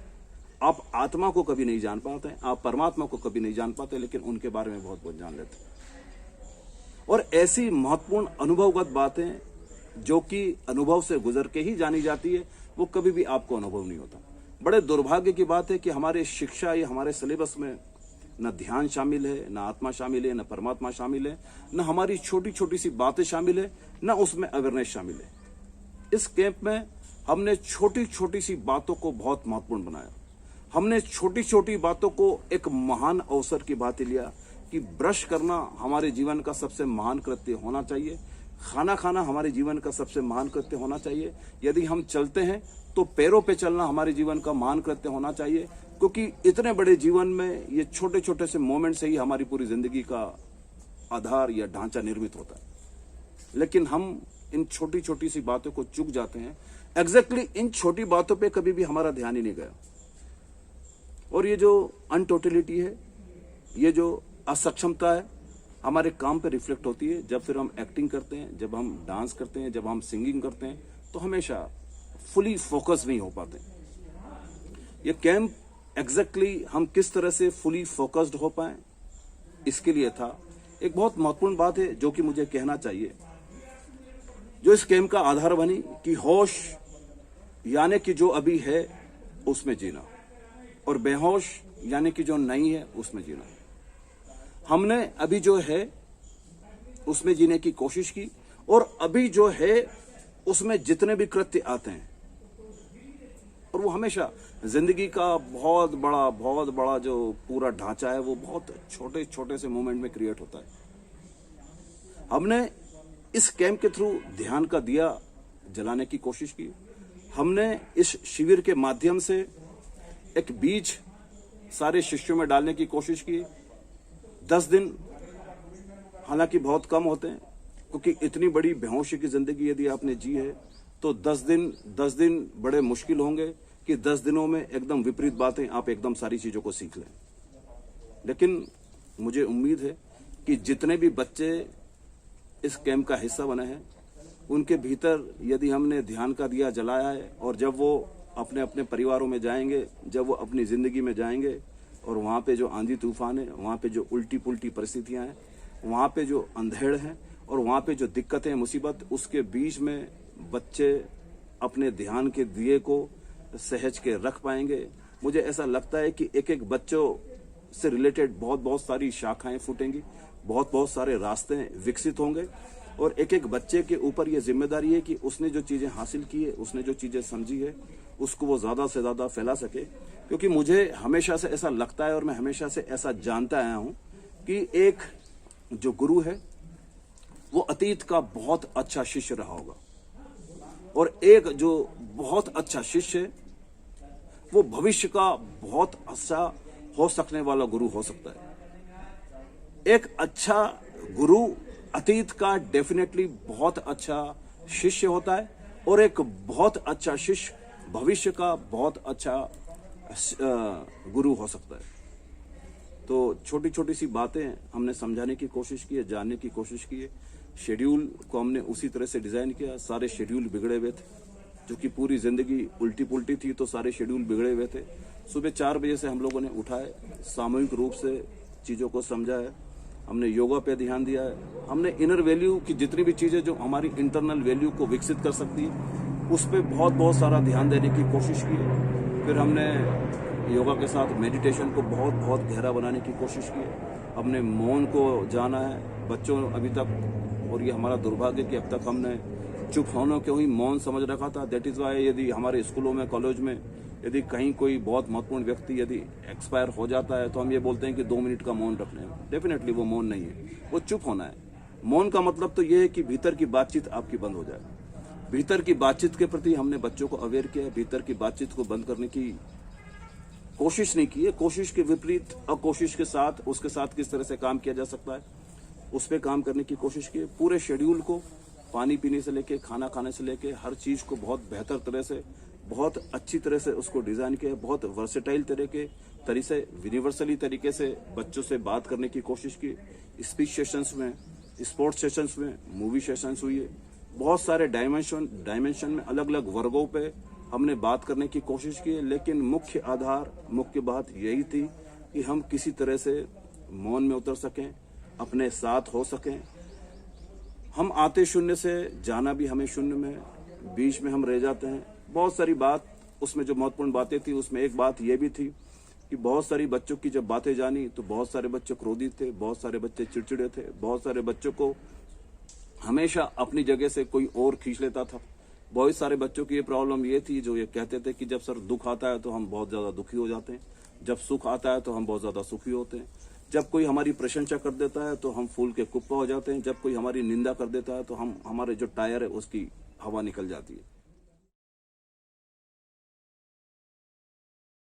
आप आत्मा को कभी नहीं जान पाते हैं, आप परमात्मा को कभी नहीं जान पाते, लेकिन उनके बारे में बहुत बहुत जान लेते हैं। और ऐसी महत्वपूर्ण अनुभवगत बातें जो कि अनुभव से गुजर के ही जानी जाती है, वो कभी भी आपको अनुभव नहीं होता। बड़े दुर्भाग्य की बात है कि हमारे शिक्षा या हमारे सिलेबस में न ध्यान शामिल है, न आत्मा शामिल है, न परमात्मा शामिल है, न हमारी छोटी छोटी सी बातें शामिल है, न उसमें अवेयरनेस शामिल है। इस कैंप में हमने छोटी छोटी सी बातों को बहुत महत्वपूर्ण बनाया। हमने छोटी छोटी बातों को एक महान अवसर की बात लिया कि ब्रश करना हमारे जीवन का सबसे महान कृत्य होना चाहिए, खाना खाना हमारे जीवन का सबसे महान कृत्य होना चाहिए, यदि हम चलते हैं तो पैरों पे चलना हमारे जीवन का महान कृत्य होना चाहिए, क्योंकि इतने बड़े जीवन में ये छोटे छोटे से मोमेंट से ही हमारी पूरी जिंदगी का आधार या ढांचा निर्मित होता है। लेकिन हम इन छोटी छोटी सी बातों को चूक जाते हैं। एग्जैक्टली इन छोटी बातों पे कभी भी हमारा ध्यान ही नहीं गया। और ये जो अनटोटलिटी है, ये जो असक्षमता है, हमारे काम पे रिफ्लेक्ट होती है। जब फिर हम एक्टिंग करते हैं, जब हम डांस करते हैं, जब हम सिंगिंग करते हैं, तो हमेशा फुली फोकस नहीं हो पाते। ये कैंप एग्जैक्टली हम किस तरह से फुली फोकस्ड हो पाए इसके लिए था। एक बहुत महत्वपूर्ण बात है जो कि मुझे कहना चाहिए, जो इस कैंप का आधार बनी कि होश यानी कि जो अभी है उसमें जीना और बेहोश यानी कि जो नहीं है उसमें जीना। हमने अभी जो है उसमें जीने की कोशिश की और अभी जो है उसमें जितने भी कृत्य आते हैं, और वो हमेशा जिंदगी का बहुत बड़ा जो पूरा ढांचा है वो बहुत छोटे छोटे से मोमेंट में क्रिएट होता है। हमने इस कैंप के थ्रू ध्यान का दिया जलाने की कोशिश की। हमने इस शिविर के माध्यम से एक बीज सारे शिष्यों में डालने की कोशिश की। 10 दिन हालांकि बहुत कम होते हैं, क्योंकि इतनी बड़ी बेहोशी की जिंदगी यदि आपने जी है तो 10 दिन बड़े मुश्किल होंगे कि 10 दिनों में एकदम विपरीत बातें आप एकदम सारी चीजों को सीख लें। लेकिन मुझे उम्मीद है कि जितने भी बच्चे इस कैंप का हिस्सा बने हैं उनके भीतर यदि हमने ध्यान का दिया जलाया है और जब वो अपने अपने परिवारों में जाएंगे, जब वो अपनी जिंदगी में जाएंगे और वहाँ पे जो आंधी तूफान है, वहाँ पे जो उल्टी पुल्टी परिस्थितियाँ हैं, वहाँ पे जो अंधेड़ हैं और वहाँ पे जो दिक्कतें मुसीबत, उसके बीच में बच्चे अपने ध्यान के दिए को सहज के रख पाएंगे। मुझे ऐसा लगता है कि एक एक बच्चों से रिलेटेड बहुत सारी शाखाएं फूटेंगी, बहुत सारे रास्ते विकसित होंगे और एक एक बच्चे के ऊपर ये जिम्मेदारी है कि उसने जो चीजें हासिल की है, उसने जो चीजें समझी है, उसको वो ज्यादा से ज्यादा फैला सके। क्योंकि मुझे हमेशा से ऐसा लगता है और मैं हमेशा से ऐसा जानता आया हूं कि एक जो गुरु है वो अतीत का बहुत अच्छा शिष्य रहा होगा और एक जो बहुत अच्छा शिष्य है वो भविष्य का बहुत अच्छा हो सकने वाला गुरु हो सकता है। एक अच्छा गुरु अतीत का डेफिनेटली बहुत अच्छा शिष्य होता है और एक बहुत अच्छा शिष्य भविष्य का बहुत अच्छा गुरु हो सकता है। तो छोटी छोटी सी बातें हमने समझाने की कोशिश की है, जानने की कोशिश की है। शेड्यूल को हमने उसी तरह से डिजाइन किया। सारे शेड्यूल बिगड़े हुए थे, जो कि पूरी जिंदगी उल्टी पुल्टी थी, तो सारे शेड्यूल बिगड़े हुए थे। सुबह 4 बजे से हम लोगों ने उठाए, सामूहिक रूप से चीजों को समझा है। हमने योगा पे ध्यान दिया है। हमने इनर वैल्यू की जितनी भी चीजें जो हमारी इंटरनल वैल्यू को विकसित कर सकती है उस पर बहुत सारा ध्यान देने की कोशिश की है। फिर हमने योगा के साथ मेडिटेशन को बहुत गहरा बनाने की कोशिश की है। हमने मौन को जाना है। बच्चों अभी तक, और ये हमारा दुर्भाग्य कि अब तक हमने चुप होने को ही मौन समझ रखा था। दैट इज वाई यदि हमारे स्कूलों में, कॉलेज में यदि कहीं कोई बहुत महत्वपूर्ण व्यक्ति यदि एक्सपायर हो जाता है तो हम ये बोलते हैं कि 2 मिनट का मौन रखना है। डेफिनेटली वो मौन नहीं है, वो चुप होना है। मौन का मतलब तो ये है कि भीतर की बातचीत आपकी बंद हो जाए। भीतर की बातचीत के प्रति हमने बच्चों को अवेयर किया। भीतर की बातचीत को बंद करने की कोशिश नहीं की है। कोशिश के विपरीत अकोशिश के साथ, उसके साथ किस तरह से काम किया जा सकता है उस पर काम करने की कोशिश की। पूरे शेड्यूल को पानी पीने से लेके, खाना खाने से लेके, हर चीज को बहुत बेहतर तरह से, बहुत अच्छी तरह से उसको डिजाइन किया। बहुत वर्सेटाइल तरीके से, यूनिवर्सली तरीके से बच्चों से बात करने की कोशिश की। स्पीच सेशंस में, स्पोर्ट्स सेशंस में, मूवी सेशंस हुई है। बहुत सारे डायमेंशन में अलग अलग वर्गों पे हमने बात करने की कोशिश की है। लेकिन मुख्य आधार, मुख्य बात यही थी कि हम किसी तरह से मौन में उतर सकें, अपने साथ हो सकें। हम आते शून्य से, जाना भी हमें शून्य में, बीच में हम रह जाते हैं। बहुत सारी बात उसमें जो महत्वपूर्ण बातें थी उसमें एक बात यह भी थी कि बहुत सारी बच्चों की जब बातें जानी तो बहुत सारे बच्चे क्रोधित थे, बहुत सारे बच्चे चिड़चिड़े थे, बहुत सारे बच्चों को हमेशा अपनी जगह से कोई और खींच लेता था। बहुत सारे बच्चों की ये प्रॉब्लम ये थी जो ये कहते थे कि जब सर दुख आता है तो हम बहुत ज्यादा दुखी हो जाते हैं, जब सुख आता है तो हम बहुत ज्यादा सुखी होते हैं, जब कोई हमारी प्रशंसा कर देता है तो हम फूल के कुप्पा हो जाते हैं, जब कोई हमारी निंदा कर देता है तो हमारे जो टायर है उसकी हवा निकल जाती है।